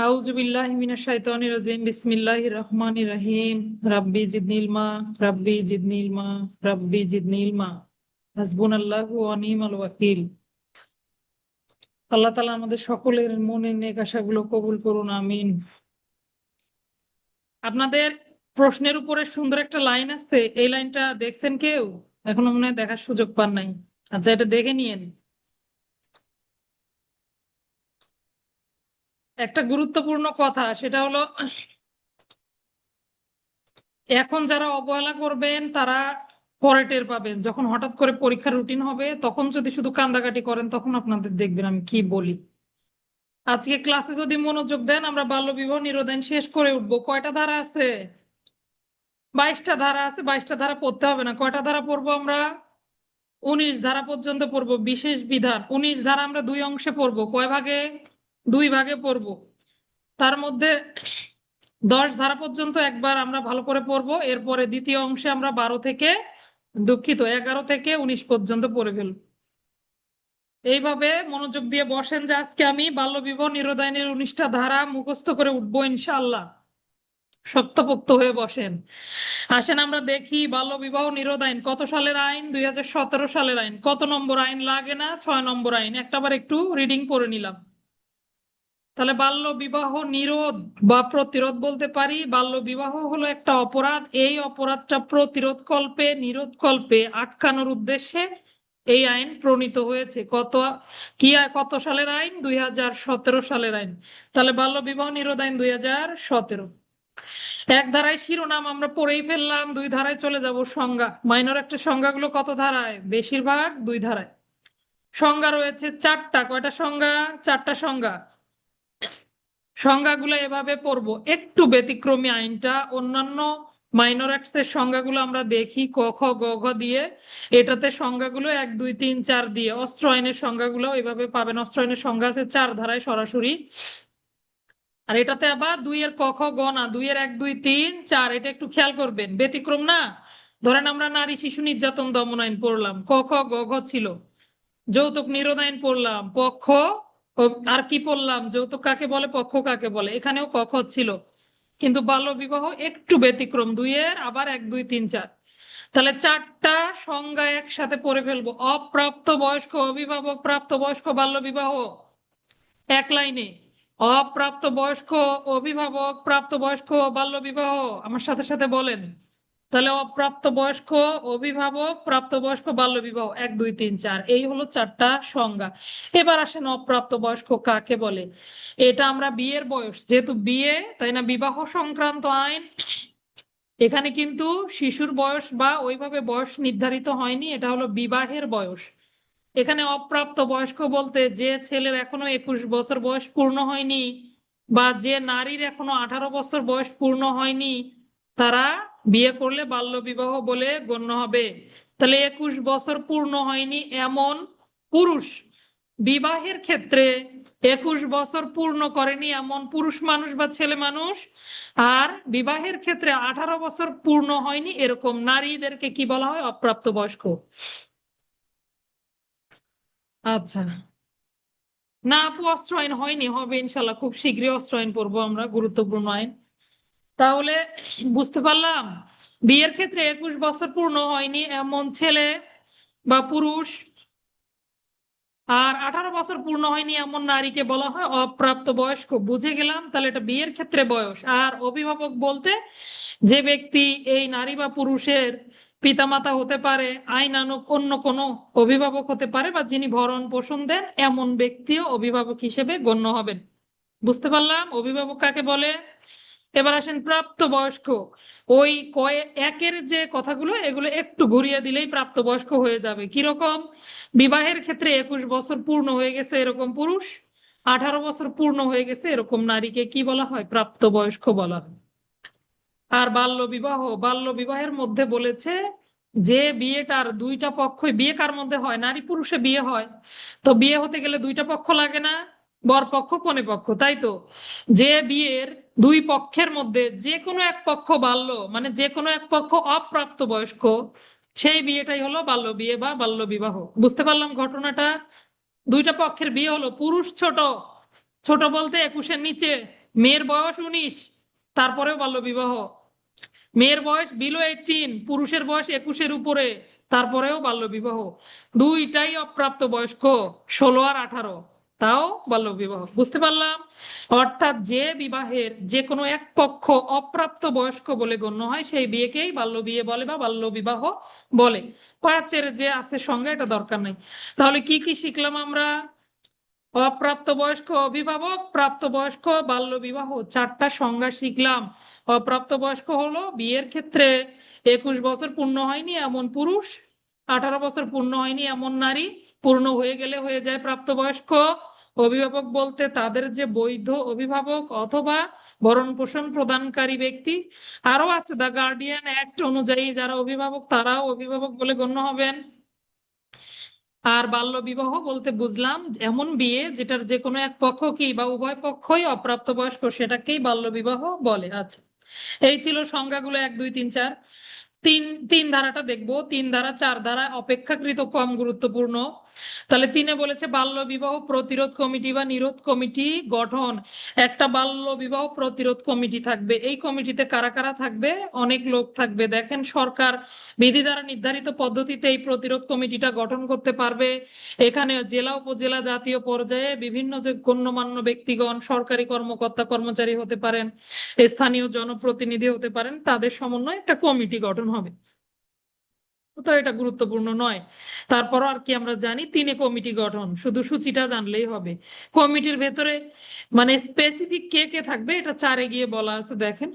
আউযু বিল্লাহি মিনাশ শাইতানির রাজিম বিসমিল্লাহির রহমানির রহিম রাব্বি জিদনি ইলমা রাব্বি জিদনি ইলমা রাব্বি জিদনি ইলমা হাসবুনাল্লাহু ওয়া নি'মাল ওয়াকিল। আল্লাহ তাআলা আমাদের সকলের মনের নেক আশাগুলো কবুল করুন, আমিন। আপনাদের প্রশ্নের উপরে সুন্দর একটা লাইন আছে, এই লাইনটা দেখছেন কেউ? এখনো মনে হয় দেখার সুযোগ পান নাই। আচ্ছা, এটা দেখে নিয়েন। একটা গুরুত্বপূর্ণ কথা, সেটা হলো এখন যারা অবহেলা করবেন তারা পরে টের পাবেন। যখন হঠাৎ করে পরীক্ষার রুটিন হবে, তখন যদি শুধু কান্দাকাটি করেন, তখন আপনাদের দেখবেন আমি কি বলি। আজকে ক্লাসে যদি মনোযোগ দেন, আমরা বাল্যবিবাহ নিরোধন শেষ করে উঠবো। কয়টা ধারা আছে? 22টা ধারা আছে। 22টা ধারা পড়তে হবে না। কয়টা ধারা পড়বো আমরা? 19 ধারা পর্যন্ত পড়বো। বিশেষ বিধান 19 ধারা আমরা দুই অংশে পড়বো। কয় ভাগে? দুই ভাগে পড়বো। তার মধ্যে 10 ধারা পর্যন্ত একবার আমরা ভালো করে পড়বো। এরপরে দ্বিতীয় অংশে আমরা 11 থেকে 19 পর্যন্ত পড়ে ফেলবো। এইভাবে মনোযোগ দিয়ে বসেন যে আজকে আমি বাল্যবিবাহ নিরোধনের 19টা ধারা মুখস্থ করে উঠবো ইনশাআল্লাহ। শক্তপোক্ত হয়ে বসেন। আসেন আমরা দেখি বাল্যবিবাহ নিরোধ আইন কত সালের আইন? 2017 সালের আইন। কত নম্বর আইন? লাগে না, 6 নম্বর আইন। একটাবার একটু রিডিং পড়ে নিলাম। তাহলে বাল্য বিবাহ নিরোধ বা প্রতিরোধ বলতে পারি। বাল্য বিবাহ হলো একটা অপরাধ। এই অপরাধটা প্রতিরোধ কল্পে, নিরোধ কল্পে আটকানোর উদ্দেশ্যে এই আইন প্রণীত হয়েছে। কত সালের আইন? 2017 সালের আইন। তাহলে বাল্য বিবাহ নিরোধ আইন 2017। এক ধারায় শিরোনাম আমরা পড়েই ফেললাম, দুই ধারায় চলে যাব সংজ্ঞা। মাইনর একটা সংজ্ঞাগুলো কত ধারায়? বেশিরভাগ দুই ধারায়। সংজ্ঞা রয়েছে 4টা। কয়টা সংজ্ঞা? 4টা সংজ্ঞা। সংজ্ঞাগুলো এভাবে পড়বো। একটু ব্যতিক্রমী আইনটা। অন্যান্য মাইনর অ্যাক্টস এর সংজ্ঞাগুলো আমরা দেখি ক খ গ ঘ দিয়ে, এটাতে সংজ্ঞাগুলো 1 2 3 4 দিয়ে। অস্ত্র আইনের সংজ্ঞাগুলো এভাবে পাবেন। অস্ত্র আইনের সংজ্ঞা আছে 4 ধারায় সরাসরি। আর এটাতে আবার 2 এর ক খ গ না, 2 এর 1 2 3 4। এটা একটু খেয়াল করবেন, ব্যতিক্রম না। ধরেন আমরা নারী শিশু নির্যাতন দমন আইন পড়লাম, ক খ গ ঘ ছিল। যৌতুক নিরোধ আইন পড়লাম, পক্ষ আর কি পড়লাম? যৌতুক কাকে বলে, পক্ষ কাকে বলে, এখানেও ক খ ছিল। কিন্তু বাল্য বিবাহ একটু ব্যতিক্রম, 2 এর আবার 1 2 3 4। তাহলে 4টা সংজ্ঞা একসাথে পড়ে ফেলবো। অপ্রাপ্ত বয়স্ক অভিভাবক প্রাপ্তবয়স্ক বাল্য বিবাহ, এক লাইনে। অপ্রাপ্ত বয়স্ক অভিভাবক প্রাপ্তবয়স্ক বাল্য বিবাহ, আমার সাথে সাথে বলেন। তাহলে অপ্রাপ্ত বয়স্ক অভিভাবক প্রাপ্তবয়স্ক বাল্য বিবাহ 1 2 3 4, এই হলো 4টা সংজ্ঞা। এবার আসেন অপ্রাপ্ত বয়স্ক কাকে বলে। এটা আমরা বিয়ের বয়স, যেহেতু বিয়ে তাই না, বিবাহ সংক্রান্ত আইন। এখানে কিন্তু শিশুর বয়স বা ওইভাবে বয়স নির্ধারিত হয়নি, এটা হলো বিবাহের বয়স। এখানে অপ্রাপ্ত বয়স্ক বলতে যে ছেলের এখনো 21 বছর বয়স পূর্ণ হয়নি, বা যে নারীর এখনো 18 বছর বয়স পূর্ণ হয়নি, তারা বিয়ে করলে বাল্য বিবাহ বলে গণ্য হবে। তাহলে 21 বছর পূর্ণ হয়নি এমন পুরুষ বিবাহের ক্ষেত্রে, 21 বছর পূর্ণ করেনি এমন পুরুষ মানুষ বা ছেলে মানুষ, আর বিবাহের ক্ষেত্রে 18 বছর পূর্ণ হয়নি এরকম নারীদেরকে কি বলা হয়? অপ্রাপ্ত বয়স্ক। আচ্ছা, না আপু, অস্ত্র আইন হয়নি, হবে ইনশাল্লাহ খুব শীঘ্রই। অস্ত্র আইন পড়বো আমরা, গুরুত্বপূর্ণ আইন। তাহলে বুঝতে পারলাম, বিয়ের ক্ষেত্রে 21 বছর পূর্ণ হয়নি এমন ছেলে বা পুরুষ আর 18 বছর পূর্ণ হয়নি এমন নারীকে বলা হয় অপ্রাপ্ত বয়স্ক। বুঝে গেলাম। তাহলে এটা বিয়ের ক্ষেত্রে বয়স। আর অভিভাবক বলতে যে ব্যক্তি এই নারী বা পুরুষের পিতামাতা হতে পারে, আইনানুগ অন্য কোনো অভিভাবক হতে পারে, বা যিনি ভরণ পোষণ দেন, এমন ব্যক্তিও অভিভাবক হিসেবে গণ্য হবেন। বুঝতে পারলাম অভিভাবক কাকে বলে। এবার আসেন প্রাপ্তবয়স্ক। ওই একের যে কথাগুলো, এগুলো একটু ঘুরিয়ে দিলেই প্রাপ্তবয়স্ক হয়ে যাবে। কিরকম? বিবাহের ক্ষেত্রে 21 বছর পূর্ণ হয়ে গেছে এরকম পুরুষ, 18 বছর পূর্ণ হয়ে গেছে এরকম নারীকে কি বলা হয়? প্রাপ্তবয়স্ক বলা হয়। আর বাল্য বিবাহের মধ্যে বলেছে যে বিয়েটার দুইটা পক্ষই, বিয়ে কার মধ্যে হয়? নারী পুরুষে বিয়ে হয়। তো বিয়ে হতে গেলে দুইটা পক্ষ লাগে না? বর পক্ষ কনে পক্ষ, তাই তো। যে বিয়ের দুই পক্ষের মধ্যে যে কোনো এক পক্ষ বাল্য, মানে যে কোনো এক পক্ষ অপ্রাপ্ত বয়স্ক, সেই বিয়েটাই হলো বাল্য বিয়ে বা বাল্য বিবাহ। বুঝতে পারলাম ঘটনাটা? দুইটা পক্ষের বিয়ে হলো, পুরুষ ছোট, ছোট বলতে 21-এর নিচে, মেয়ের বয়স 19, তারপরেও বাল্যবিবাহ। মেয়ের বয়স বিলো 18, পুরুষের বয়স 21-এর উপরে, তারপরেও বাল্যবিবাহ। দুইটাই অপ্রাপ্ত বয়স্ক, 16 আর 18, তাও বাল্যবিবাহ। বুঝতে পারলাম? অর্থাৎ যে বিবাহের যে কোনো এক পক্ষ অপ্রাপ্ত বয়স্ক বলে গণ্য হয় সেই বিয়েকেই বাল্য বিয়ে বলে বা বাল্য বিবাহ বলে। 5-এর যে আছে সংজ্ঞা, এটা দরকার নেই। তাহলে কি কি শিখলাম আমরা? অপ্রাপ্তবয়স্ক অভিভাবক, প্রাপ্তবয়স্ক বাল্য বিবাহ, 4টা সংজ্ঞা শিখলাম। অপ্রাপ্তবয়স্ক হলো বিয়ের ক্ষেত্রে 21 বছর পূর্ণ হয়নি এমন পুরুষ, 18 বছর পূর্ণ হয়নি এমন নারী, পূর্ণ হয়ে গেলে হয়ে যায় প্রাপ্তবয়স্ক। অভিভাবক বলতে তাদের যে বৈধ অভিভাবক অথবা ভরণ পোষণ প্রদানকারী ব্যক্তি। আরো আছে দ্য গার্ডিয়ান অ্যাক্ট অনুযায়ী যারা অভিভাবক তারাও অভিভাবক বলে গণ্য হবেন। আর বাল্য বিবাহ বলতে বুঝলাম এমন বিয়ে যেটার যে কোনো এক পক্ষ কি বা উভয় পক্ষই অপ্রাপ্তবয়স্ক, সেটাকেই বাল্য বিবাহ বলে। আচ্ছা, এই ছিল সংজ্ঞাগুলো 1, 2, 3, 4। তিন তিন ধারাটা দেখবো। 3 ধারা 4 ধারা অপেক্ষাকৃত কম গুরুত্বপূর্ণ। তাহলে 3-এ বলেছে বাল্য বিবাহ প্রতিরোধ কমিটি বা নিরোধ কমিটি গঠন। একটা বাল্য বিবাহ প্রতিরোধ কমিটি থাকবে। এই কমিটিতে কারা কারা থাকবে? অনেক লোক থাকবে। দেখেন, সরকার বিধি দ্বারা নির্ধারিত পদ্ধতিতে এই প্রতিরোধ কমিটিটা গঠন করতে পারবে। এখানে জেলা উপজেলা জাতীয় পর্যায়ে বিভিন্ন যে গণ্যমান্য ব্যক্তিগণ, সরকারি কর্মকর্তা কর্মচারী হতে পারেন, স্থানীয় জনপ্রতিনিধি হতে পারেন, তাদের সমন্বয়ে একটা কমিটি গঠন হবে। তো এটা গুরুত্বপূর্ণ নয়। তারপর আর কি আমরা জানি 3-এ কমিটি গঠন, শুধু সূচিটা জানলেই হবে। কমিটির ভেতরে মানে স্পেসিফিক কে কে থাকবে এটা 4-এ গিয়ে বলা আছে। দেখেন,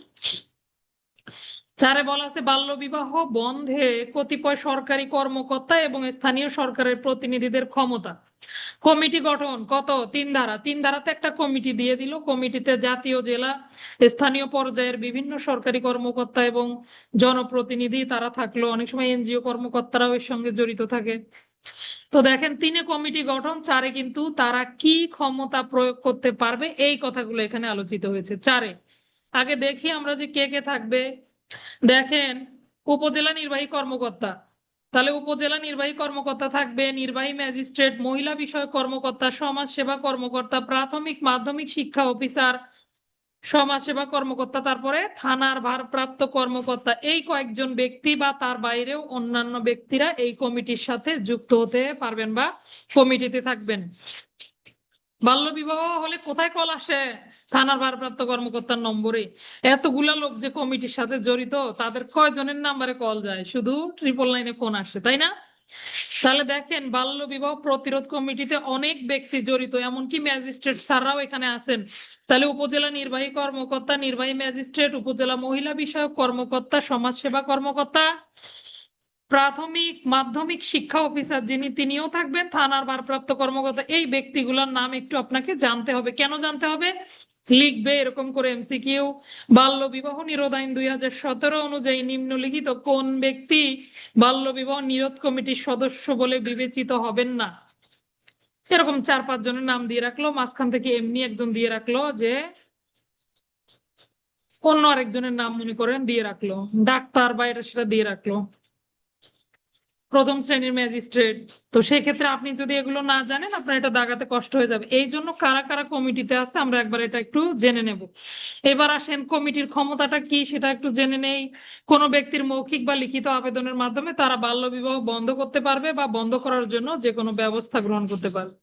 4-এ বলা আছে বাল্য বিবাহ বন্ধে কতিপয় সরকারি কর্মকর্তা এবং স্থানীয় সরকারের প্রতিনিধিদের ক্ষমতা। কমিটি গঠন কত? 3 ধারা। 3 ধারাতে একটা কমিটি দিয়ে দিল। কমিটিতে জাতীয়, জেলা, স্থানীয় পর্যায়ের বিভিন্ন সরকারি কর্মকর্তা এবং জনপ্রতিনিধি তারা থাকলো। অনেক সময় এনজিও কর্মকর্তারাও এর সঙ্গে জড়িত থাকে। তো দেখেন, 3-এ কমিটি গঠন, 4-এ কিন্তু তারা কি ক্ষমতা প্রয়োগ করতে পারবে এই কথাগুলো এখানে আলোচিত হয়েছে 4-এ। আগে দেখি আমরা যে কে কে থাকবে। দেখেন, উপজেলা নির্বাহী কর্মকর্তা, তাহলে উপজেলা নির্বাহী কর্মকর্তা থাকবে, নির্বাহী ম্যাজিস্ট্রেট, মহিলা বিষয়ক কর্মকর্তা, সমাজ সেবা কর্মকর্তা, প্রাথমিক মাধ্যমিক শিক্ষা অফিসার, সমাজ সেবা কর্মকর্তা, তারপরে থানার ভারপ্রাপ্ত কর্মকর্তা। এই কয়েকজন ব্যক্তি বা তার বাইরেও অন্যান্য ব্যক্তিরা এই কমিটির সাথে যুক্ত হতে পারবেন বা কমিটিতে থাকবেন। বাল্য বিবাহ হলে কোথায় কল আসে? থানার ভারপ্রাপ্ত কর্মকর্তার নম্বরে। এতগুলা লোক যে কমিটির সাথে জড়িত, তাদের কয়জনের নাম্বারে কল যায়? শুধু 999-এ ফোন আসে, তাই না? তাহলে দেখেন, বাল্য বিবাহ প্রতিরোধ কমিটিতে অনেক ব্যক্তি জড়িত, এমনকি ম্যাজিস্ট্রেট স্যাররাও এখানে আছেন। তাহলে উপজেলা নির্বাহী কর্মকর্তা, নির্বাহী ম্যাজিস্ট্রেট, উপজেলা মহিলা বিষয়ক কর্মকর্তা, সমাজ সেবা কর্মকর্তা, প্রাথমিক মাধ্যমিক শিক্ষা অফিসার যিনি তিনিও থাকবেন, থানার ভারপ্রাপ্ত কর্মকর্তা। এই ব্যক্তিগুলোর নাম একটু আপনাকে জানতে হবে। কেন জানতে হবে? লিখবে এরকম করে এমসিকিউ। বাল্য বিবাহ নিরোধ আইন 2017 অনুযায়ী নিম্নলিখিত কোন ব্যক্তি বাল্য বিবাহ নিরোধ কমিটির সদস্য বলে বিবেচিত হবেন না? এরকম 4-5 জনের নাম দিয়ে রাখলো, মাঝখান থেকে এমনি একজন দিয়ে রাখলো যে অন্য আরেকজনের নাম মনে করেন দিয়ে রাখলো, ডাক্তার বা এটা সেটা দিয়ে রাখলো, প্রথম শ্রেণীর ম্যাজিস্ট্রেট। তো সেই ক্ষেত্রে আপনি যদি এগুলো না জানেন, আপনার এটা দাগাতে কষ্ট হয়ে যাবে। এই জন্য কারা কারা কমিটিতে আছে আমরা একবার এটা একটু জেনে নেব। এবার আসেন, কমিটির ক্ষমতাটা কি সেটা একটু জেনে নেই। কোনো ব্যক্তির মৌখিক বা লিখিত আবেদনের মাধ্যমে তারা বাল্য বিবাহ বন্ধ করতে পারবে বা বন্ধ করার জন্য যে কোনো ব্যবস্থা গ্রহণ করতে পারবে।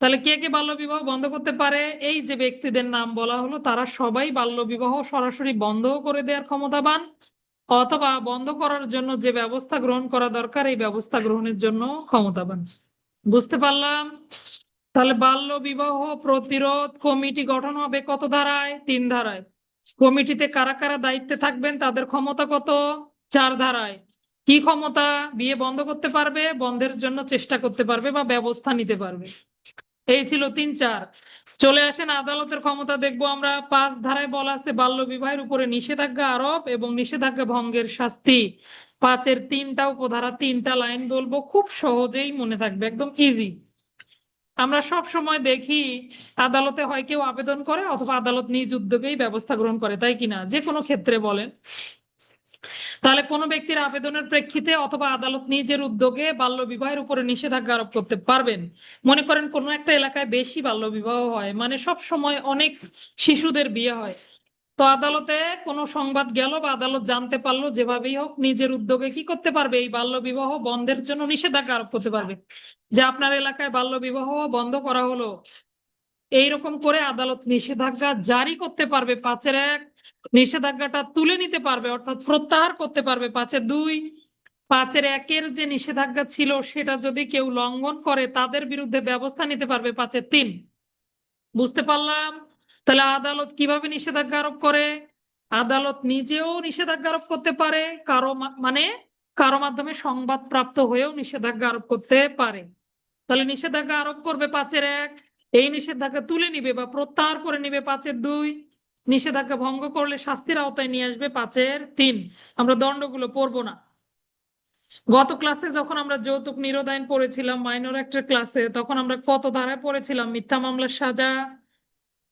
তাহলে কে কে বাল্য বিবাহ বন্ধ করতে পারে? এই যে ব্যক্তিদের নাম বলা হলো, তারা সবাই বাল্য বিবাহ সরাসরি বন্ধ করে দেওয়ার ক্ষমতাবান অথবা বন্ধ করার জন্য যে ব্যবস্থা গ্রহণ করা দরকার এই ব্যবস্থা গ্রহণের জন্য ক্ষমতাবান। বুঝতে পারলাম? তাহলে বাল্য বিবাহ প্রতিরোধ কমিটি গঠন হবে কত ধারায়? 3 ধারায়। কমিটিতে কারা কারা দায়িত্বে থাকবেন, তাদের ক্ষমতা কত? 4 ধারায়। কি ক্ষমতা? বিয়ে বন্ধ করতে পারবে, বন্ধের জন্য চেষ্টা করতে পারবে বা ব্যবস্থা নিতে পারবে। এই ছিল 3, 4। চলে আসেন আদালতের ক্ষমতা দেখবো আমরা। 5 ধারায় বলা আছে বাল্য বিবাহের উপরে নিষেধাজ্ঞা আরোপ এবং নিষেধাজ্ঞা ভঙ্গের শাস্তি। 5-এর 3টা উপধারা, 3টা লাইন বলবো, খুব সহজেই মনে থাকবে, একদম ইজি। আমরা সব সময় দেখি আদালতে হয় কেউ আবেদন করে অথবা আদালত নিজ উদ্যোগেই ব্যবস্থা গ্রহণ করে, তাই কিনা? যে কোনো ক্ষেত্রে বলেন। তাহলে কোনো ব্যক্তির আবেদনের প্রেক্ষিতে অথবা আদালত নিজের উদ্যোগে বাল্য বিবাহের উপরে নিষেধাজ্ঞা আরোপ করতে পারবেন। মনে করেন কোনো একটা এলাকায় বেশি বাল্য বিবাহ হয়, মানে সব সময় অনেক শিশুদের বিয়ে হয়, তো আদালতে কোনো সংবাদ গেল বা আদালত জানতে পারলো, যেভাবেই হোক নিজের উদ্যোগে কি করতে পারবে, এই বাল্য বিবাহ বন্ধের জন্য নিষেধাজ্ঞা আরোপ করতে পারবে, যে আপনার এলাকায় বাল্য বিবাহ বন্ধ করা হলো। এইরকম করে আদালত নিষেধাজ্ঞা জারি করতে পারবে 5-1, নিষেধাজ্ঞাটা তুলে নিতে পারবে অর্থাৎ প্রত্যাহার করতে পারবে 5-2, 5-1 যে নিষেধাজ্ঞা ছিল সেটা যদি কেউ লঙ্ঘন করে তাদের বিরুদ্ধে ব্যবস্থা নিতে পারবে 5-3। বুঝতে পারলাম? তাহলে আদালত কিভাবে নিষেধাজ্ঞা আরোপ করে? আদালত নিজেও নিষেধাজ্ঞা আরোপ করতে পারে, মানে কারো মাধ্যমে সংবাদ প্রাপ্ত হয়েও নিষেধাজ্ঞা আরোপ করতে পারে। তাহলে নিষেধাজ্ঞা আরোপ করবে 5-1, এই নিষেধাজ্ঞা তুলে নিবে বা প্রত্যাহার করে নিবে 5-2, নিষেধাজ্ঞা ভঙ্গ করলে শাস্তির আওতায় নিয়ে আসবে 5-3। আমরা দণ্ডগুলো পড়বো না। গত ক্লাসে যখন আমরা যৌতুক নিরোধ আইন পড়েছিলাম মাইনর অ্যাক্টের ক্লাসে, তখন আমরা কত ধারায় পড়েছিলাম? মিথ্যা মামলার সাজা,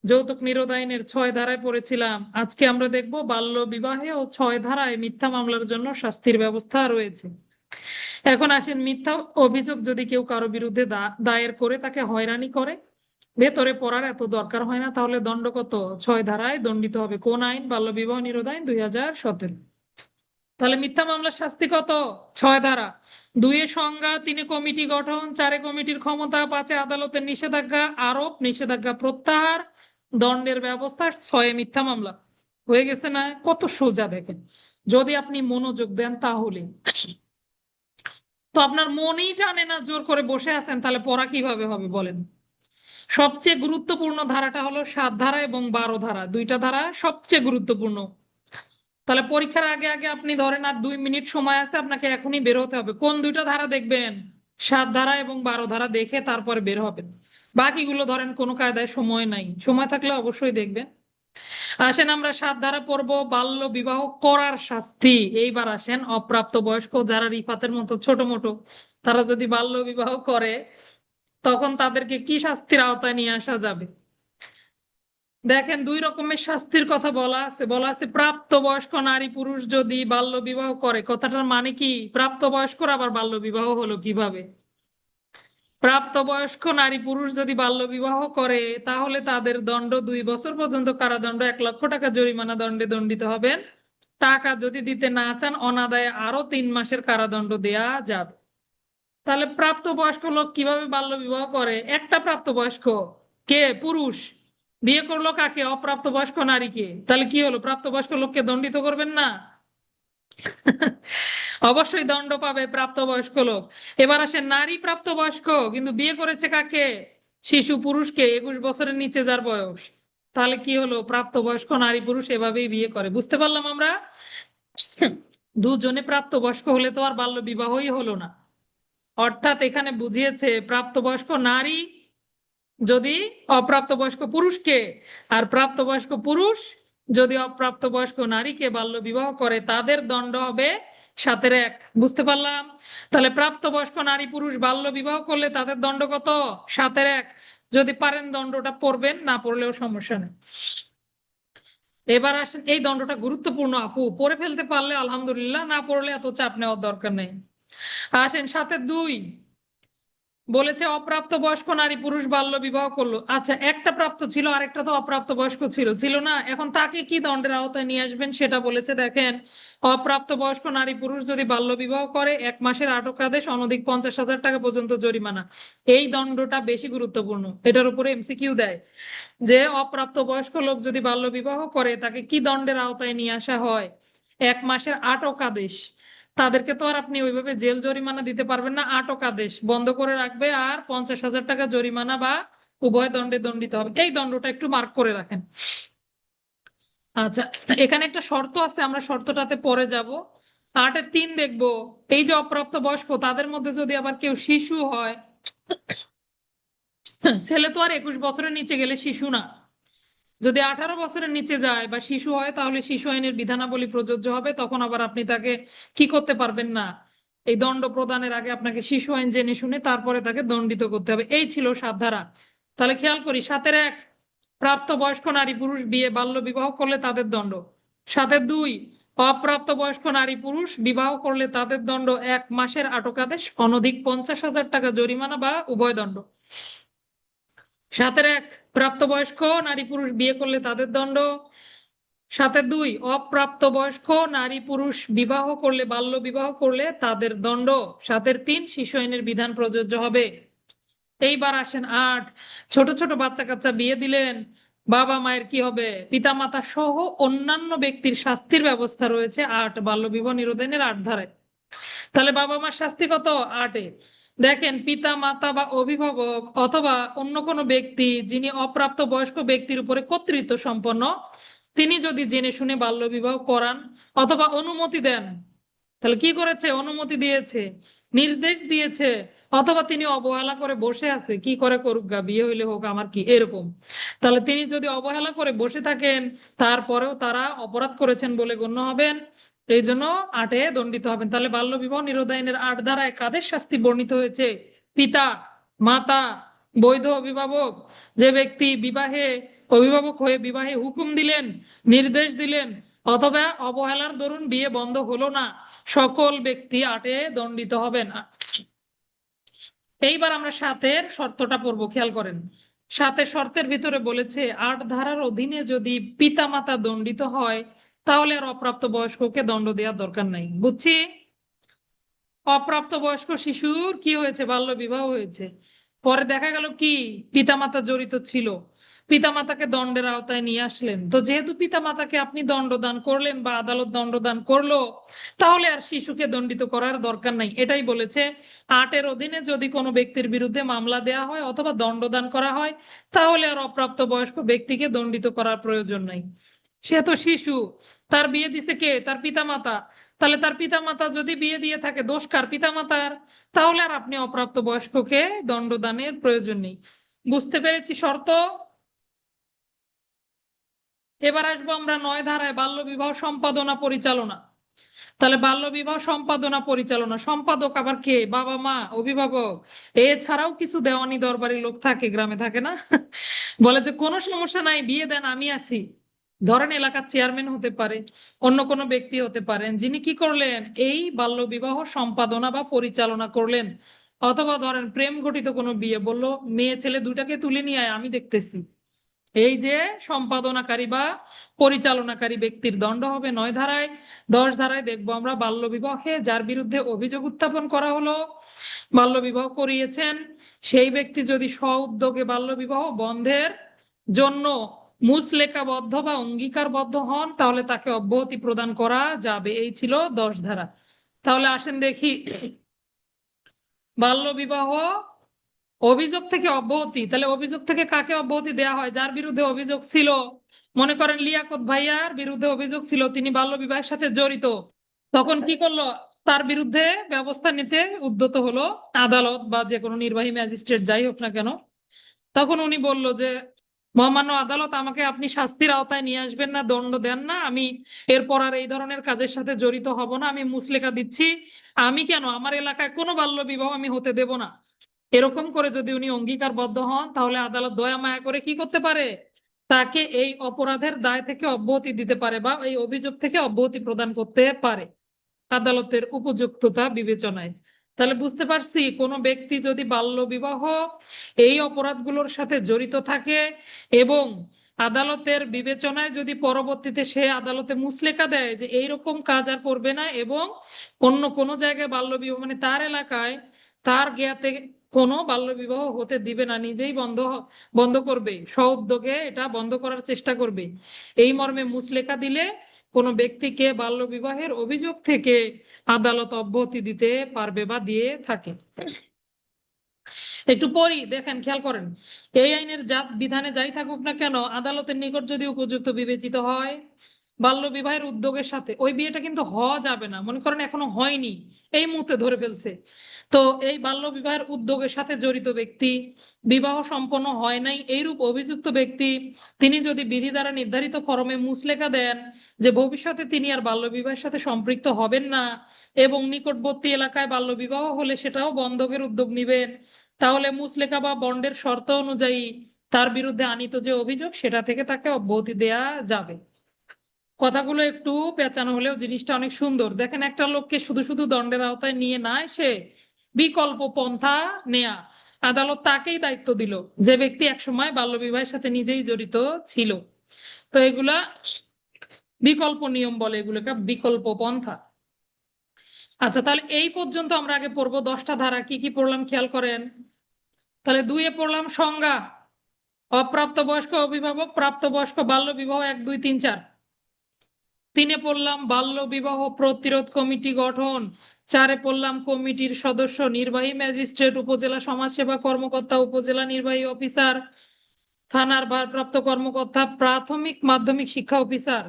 যৌতুক নিরোধ আইনের 6 ধারায় পড়েছিলাম। আজকে আমরা দেখব বাল্য বিবাহে ও 6 ধারায় মিথ্যা মামলার জন্য শাস্তির ব্যবস্থা রয়েছে। এখন আসেন, মিথ্যা অভিযোগ যদি কেউ কারো বিরুদ্ধে দায়ের করে তাকে হয়রানি করে, ভেতরে পড়ার এত দরকার হয় না, তাহলে দণ্ড কত? 6 ধারায় দণ্ডিত হবে। কোন আইন? বাল্য বিবাহ নিরোধ আইন 2017। তাহলে মিথ্যা মামলার শাস্তি কত? 6 ধারা। 2 সংজ্ঞা, 3 কমিটি গঠন, 4 কমিটির ক্ষমতা, 5 আদালতের নিষেধাজ্ঞা আরোপ, নিষেধাজ্ঞা প্রত্যাহার, দণ্ডের ব্যবস্থা, 6 মিথ্যা মামলা। হয়ে গেছে না? কত সোজা দেখেন, যদি আপনি মনোযোগ দেন তাহলে। তো আপনার মনেই টানে না, জোর করে বসে আছেন, তাহলে পড়া কিভাবে হবে বলেন? সবচেয়ে গুরুত্বপূর্ণ ধারাটা হলো 7 ধারা এবং 12 ধারা, 2টা ধারা সবচেয়ে গুরুত্বপূর্ণ। তাহলে পরীক্ষার আগে আগে আপনি ধরেন আর 2 মিনিট সময় আছে, আপনাকে এখনই বের হতে হবে। কোন 2টা ধারা দেখবেন? 7 ধারা এবং 12 ধারা দেখে তারপরে বের হবেন। বাকিগুলো ধরেন কোনো কায়দায় সময় নাই, সময় থাকলে অবশ্যই দেখবেন। আসেন আমরা 7 ধারা পড়বো, বাল্য বিবাহ করার শাস্তি। এইবার আসেন, অপ্রাপ্ত বয়স্ক যারা রিফাতের মতো ছোট মোটো, তারা যদি বাল্য বিবাহ করে তখন তাদেরকে কি শাস্তির আওতায় নিয়ে আসা যাবে? দেখেন, 2 রকমের শাস্তির কথা বলা আছে। বলা আছে প্রাপ্তবয়স্ক নারী পুরুষ যদি বাল্য বিবাহ করে। কথাটার মানে কি? প্রাপ্তবয়স্কর আবার বাল্য বিবাহ হলো কিভাবে? প্রাপ্তবয়স্ক নারী পুরুষ যদি বাল্য বিবাহ করে তাহলে তাদের দণ্ড 2 বছর পর্যন্ত কারাদণ্ড, 1 লক্ষ টাকা জরিমানা দণ্ডে দণ্ডিত হবেন। টাকা যদি দিতে না চান অনাদায়ে আরো 3 মাসের কারাদণ্ড দেয়া যাবে। তাহলে প্রাপ্তবয়স্ক লোক কিভাবে বাল্য বিবাহ করে? একটা প্রাপ্তবয়স্ক, কে? পুরুষ। বিয়ে করলো কাকে? অপ্রাপ্তবয়স্ক নারীকে। তাহলে কি হলো? প্রাপ্তবয়স্ক লোককে দণ্ডিত করবেন না? অবশ্যই দণ্ড পাবে প্রাপ্তবয়স্ক লোক। এবার আসে নারী প্রাপ্তবয়স্ক কিন্তু বিয়ে করেছে কাকে? শিশু পুরুষকে, 21 বছরের নিচে যার বয়স। তাহলে কি হলো? প্রাপ্তবয়স্ক নারী পুরুষ এভাবেই বিয়ে করে। বুঝতে পারলাম আমরা? দুজনে প্রাপ্তবয়স্ক হলে তো আর বাল্য বিবাহই হলো না। অর্থাৎ এখানে বুঝিয়েছে প্রাপ্তবয়স্ক নারী যদি অপ্রাপ্তবয়স্ক পুরুষকে, আর প্রাপ্তবয়স্ক পুরুষ যদি অপ্রাপ্তবয়স্ক নারীকে বাল্য বিবাহ করে, তাদের দণ্ড হবে 7-1। বুঝতে পারলাম? তাহলে প্রাপ্তবয়স্ক নারী পুরুষ বাল্য বিবাহ করলে তাদের দণ্ড কত? 7-1। যদি পারেন দণ্ডটা পড়বেন, না পড়লেও সমস্যা নেই। এবার আসেন, এই দণ্ডটা গুরুত্বপূর্ণ আপু, পড়ে ফেলতে পারলে আলহামদুলিল্লাহ, না পড়লে এত চাপ নেওয়ার দরকার নেই। আসেন 7-2, বলেছে অপ্রাপ্ত বয়স্ক নারী পুরুষ বাল্য বিবাহ করলো। আচ্ছা, একটা প্রাপ্ত ছিল, আরেকটা তো অপ্রাপ্ত বয়স্ক ছিল না? এখন তাকে কি দণ্ডের আওতায় নিয়ে আসবেন সেটা বলেছে। দেখেন, অপ্রাপ্ত বয়স্ক নারী পুরুষ যদি বাল্য বিবাহ করে 1 মাসের আটকাদেশ, অনধিক 50,000 টাকা পর্যন্ত জরিমানা। এই দণ্ডটা বেশি গুরুত্বপূর্ণ, এটার উপরে এমসিকিউ দেয় যে অপ্রাপ্ত বয়স্ক লোক যদি বাল্য বিবাহ করে তাকে কি দণ্ডের আওতায় নিয়ে আসা হয়? 1 মাসের আটকাদেশ। তাদেরকে তো আর আপনি ওইভাবে জেল জরিমানা দিতে পারবেন না, আটকাদেশ বন্ধ করে রাখবে আর 50,000 টাকা জরিমানা বা উভয় দণ্ডে দণ্ডিত হবে। এই দণ্ডটা একটু মার্ক করে রাখেন। আচ্ছা, এখানে একটা শর্ত আছে, আমরা শর্তটাতে পরে যাব। 8-3 দেখবো, এই যে অপ্রাপ্ত বয়স্ক তাদের মধ্যে যদি আবার কেউ শিশু হয়, ছেলে তো আর 21 বছরের নিচে গেলে শিশু না, যদি 18 বছরের নিচে যায় বা শিশু হয় তাহলে শিশু আইনের বিধানাবলী প্রযোজ্য হবে। তখন আবার আপনি তাকে কি করতে পারবেন না, এই দণ্ড প্রদানের আগে আপনাকে শিশু আইন জেনে শুনে তারপরে তাকে দণ্ডিত করতে হবে। এই ছিল 7 ধারা। তাহলে খেয়াল করি, 7-1 প্রাপ্ত বয়স্ক নারী পুরুষ বিয়ে বাল্য বিবাহ করলে তাদের দণ্ড। 7-2 অপ্রাপ্তবয়স্ক নারী পুরুষ বিবাহ করলে তাদের দণ্ড 1 মাসের আটকাদেশ অনধিক 50,000 টাকা জরিমানা বা উভয় দণ্ড। 7-1 প্রাপ্তবয়স্ক নারী পুরুষ বিয়ে করলে তাদের দণ্ড। 7-2 অপ্রাপ্তবয়স্ক নারী পুরুষ বিবাহ করলে বাল্য বিবাহ করলে তাদের দণ্ড। 7-3 শিশু আইনের বিধান প্রযোজ্য হবে। এইবার আসেন 8, ছোট ছোট বাচ্চা কাচ্চা বিয়ে দিলেন, বাবা মায়ের কি হবে? পিতামাতা সহ অন্যান্য ব্যক্তির শাস্তির ব্যবস্থা রয়েছে 8 বাল্য বিবাহ নিরোধ আইনের 8 ধারায়। তাহলে বাবা মার শাস্তি কত? 8-এ দেখেন, পিতা মাতা বা অভিভাবক অথবা অন্য কোনো ব্যক্তি যিনি অপ্রাপ্ত বয়স্ক ব্যক্তির উপরে কর্তৃত্ব সম্পন্ন, তিনি যদি জেনে শুনে বাল্য বিবাহ করান অথবা অনুমতি দেন, তাহলে কি করেছে? অনুমতি দিয়েছে, নির্দেশ দিয়েছে, অথবা তিনি অবহেলা করে বসে আছে, কি করে করুক গা, বিয়ে হইলে হোক, আমার কি, এরকম। তাহলে তিনি যদি অবহেলা করে বসে থাকেন, তারপরেও তারা অপরাধ করেছেন বলে গণ্য হবেন, এই জন্য 8-এ দণ্ডিত হবেন। তাহলে বাল্য বিবাহ নিরোধ আইনের 8 ধারায় কাদের শাস্তি বর্ণিত হয়েছে? পিতা, মাতা, বৈধ অভিভাবক, যে ব্যক্তি বিবাহে অভিভাবক হয়ে বিবাহে হুকুম দিলেন, নির্দেশ দিলেন, অথবা অবহেলার দরুন বিয়ে বন্ধ হলো না, সকল ব্যক্তি 8-এ দণ্ডিত হবেন। এইবার আমরা 7-এর শর্তটা পড়বো, খেয়াল করেন। 7-এর শর্তের ভিতরে বলেছে 8 ধারার অধীনে যদি পিতামাতা দণ্ডিত হয়, তাহলে আর অপ্রাপ্ত বয়স্ককে দণ্ড দেওয়ার দরকার নাই। বুঝছি? অপ্রাপ্ত বয়স্ক শিশুর কি হয়েছে? বাল্য বিবাহ হয়েছে। পরে দেখা গেল কি পিতামাতা জড়িত ছিল, পিতামাতাকে দণ্ডের আওতায় নিয়ে আসলেন। তো যেহেতু পিতামাতাকে আপনি দণ্ডদান করলেন বা আদালত দণ্ডদান করলো, তাহলে আর শিশুকে দণ্ডিত করার দরকার নাই। এটাই বলেছে 8-এর অধীনে যদি কোনো ব্যক্তির বিরুদ্ধে মামলা দেয়া হয় অথবা দণ্ডদান করা হয়, তাহলে আর অপ্রাপ্ত বয়স্ক ব্যক্তিকে দণ্ডিত করার প্রয়োজন নাই। সে তো শিশু, তার বিয়ে দিছে কে? তার পিতামাতা। তাহলে তার পিতামাতা যদি বিয়ে দিয়ে থাকে, দোষ কার? পিতামাতার। তাহলে আর আপনি অপ্রাপ্ত বয়স্ককে দণ্ডদানের প্রয়োজন নেই। বুঝতে পেরেছি শর্ত? এবার আসবো আমরা 9 ধারায়, বাল্য বিবাহ সম্পাদনা পরিচালনা। তাহলে বাল্য বিবাহ সম্পাদনা পরিচালনা, সম্পাদক আবার কে? বাবা মা, অভিভাবক। এছাড়াও কিছু দেওয়ানি দরবারি লোক থাকে, গ্রামে থাকে না? বলে যে কোনো সমস্যা নাই, বিয়ে দেন, আমি আছি। ধরেন এলাকার চেয়ারম্যান হতে পারে, অন্য কোনো ব্যক্তি হতে পারেন, যিনি কি করলেন? এই বাল্য বিবাহ সম্পাদনা বা পরিচালনা করলেন। অথবা ধরেন প্রেম ঘটিত কোনো বিয়ে, বললো মেয়ে ছেলে দুটাকে তুলে নিয়ে আয়, আমি দেখতেছি। এই যে সম্পাদনাকারী বা পরিচালনাকারী ব্যক্তির দণ্ড হবে 9 ধারায়। 10 ধারায় দেখবো আমরা বাল্য বিবাহে যার বিরুদ্ধে অভিযোগ উত্থাপন করা হলো, বাল্য বিবাহ করিয়েছেন, সেই ব্যক্তি যদি স্ব উদ্যোগে বাল্য বিবাহ বন্ধের জন্য মুচলেখাবদ্ধ বা অঙ্গীকারবদ্ধ হন, তাহলে তাকে অব্যাহতি প্রদান করা যাবে। এই ছিল 10 ধারা। তাহলে আসেন দেখি, বাল্য বিবাহ অভিযোগ থেকে অব্যাহতি। তাহলে অভিযোগ থেকে কাকে অব্যাহতি দেয়া হয়? যার বিরুদ্ধে অভিযোগ ছিল। মনে করেন লিয়াকত ভাইয়ার বিরুদ্ধে অভিযোগ ছিল, তিনি বাল্য বিবাহের সাথে জড়িত। তখন কি করলো? তার বিরুদ্ধে ব্যবস্থা নিতে উদ্যত হলো আদালত বা যে কোনো নির্বাহী ম্যাজিস্ট্রেট, যাই হোক না কেন। তখন উনি বলল যে মহামান্য আদালত, আমাকে আপনি শাস্তির আওতায় নিয়ে আসবেন না, দণ্ড দেন না, আমি এরপর আর এই ধরনের কাজের সাথে জড়িত হব না, আমি মুচলেখা দিচ্ছি, আমি কেন, আমার এলাকায় কোনো বাল্য বিবাহ আমি হতে দেব না। এরকম করে যদি উনি অঙ্গীকারবদ্ধ হন, তাহলে আদালত দয়া মায়া করে কি করতে পারে? তাকে এই অপরাধের দায় থেকে অব্যাহতি দিতে পারে বা এই অভিযোগ থেকে অব্যাহতি প্রদান করতে পারে আদালতের উপযুক্ততা বিবেচনায়। তাহলে বুঝতে পারছি, কোনো ব্যক্তি যদি বাল্য বিবাহ এই অপরাধগুলোর সাথে জড়িত থাকে এবং আদালতের বিবেচনায় যদি পরবর্তীতে সে আদালতে মুচলেকা দেয় যে এইরকম কাজ আর করবে না, এবং অন্য কোনো জায়গায় বাল্য বিবাহ মানে তার এলাকায় তার জ্ঞাতে কোনো বাল্য বিবাহ হতে দিবে না, নিজেই বন্ধ করবে, স্বউদ্যোগে এটা বন্ধ করার চেষ্টা করবে, এই মর্মে মুচলেকা দিলে কোনো ব্যক্তিকে বাল্য বিবাহের অভিযোগ থেকে আদালত অব্যাহতি দিতে পারবে বা দিয়ে থাকে। একটু পরই দেখেন, খেয়াল করেন, এই আইনের জাত বিধানে যাই থাকুক না কেন, আদালতের নিকট যদি উপযুক্ত বিবেচিত হয় বাল্য বিবাহের উদ্যোগের সাথে, ওই বিয়েটা কিন্তু হওয়া যাবে না। মনে করেন এখনো হয়নি, এই মুহূর্তে ধরে ফেলছে, তো এই বাল্য বিবাহের উদ্যোগের সাথে জড়িত ব্যক্তি, বিবাহ সম্পন্ন হয় নাই এইরূপ অভিযুক্ত ব্যক্তি, তিনি যদি বিধি দ্বারা নির্ধারিত ফরমে মুচলেখা দেন যে ভবিষ্যতে তিনি আর বাল্য বিবাহের সাথে সম্পৃক্ত হবেন না এবং নিকটবর্তী এলাকায় বাল্য বিবাহ হলে সেটাও বন্ধকের উদ্যোগ নিবেন, তাহলে মুচলেখা বা বন্ডের শর্ত অনুযায়ী তার বিরুদ্ধে আনীত যে অভিযোগ, সেটা থেকে তাকে অব্যাহতি দেয়া যাবে। কথাগুলো একটু পেঁচানো হলেও জিনিসটা অনেক সুন্দর। দেখেন, একটা লোককে শুধু শুধু দণ্ডের আওতায় নিয়ে না এসে বিকল্প পন্থা নেয়া, আদালত তাকেই দায়িত্ব দিল যে ব্যক্তি একসময় বাল্যবিবাহের সাথে নিজেই জড়িত ছিল। তো এগুলা বিকল্প নিয়ম বলে, এগুলোকে বিকল্প পন্থা। আচ্ছা, তাহলে এই পর্যন্ত আমরা আগে পড়বো 10টা ধারা। কি কি পড়লাম খেয়াল করেন। তাহলে 2-এ পড়লাম সংজ্ঞা, অপ্রাপ্তবয়স্ক অভিভাবক, প্রাপ্তবয়স্ক বাল্য বিবাহ 1, 2, 3, 4। 3-এ পড়লাম বাল্য বিবাহ প্রতিরোধ কমিটি গঠন। 4-এ পড়লাম কমিটির সদস্য, নির্বাহী ম্যাজিস্ট্রেট, উপজেলা সমাজসেবা কর্মকর্তা, উপজেলা নির্বাহী অফিসার, থানার ভারপ্রাপ্ত কর্মকর্তা, প্রাথমিক মাধ্যমিক শিক্ষা অফিসার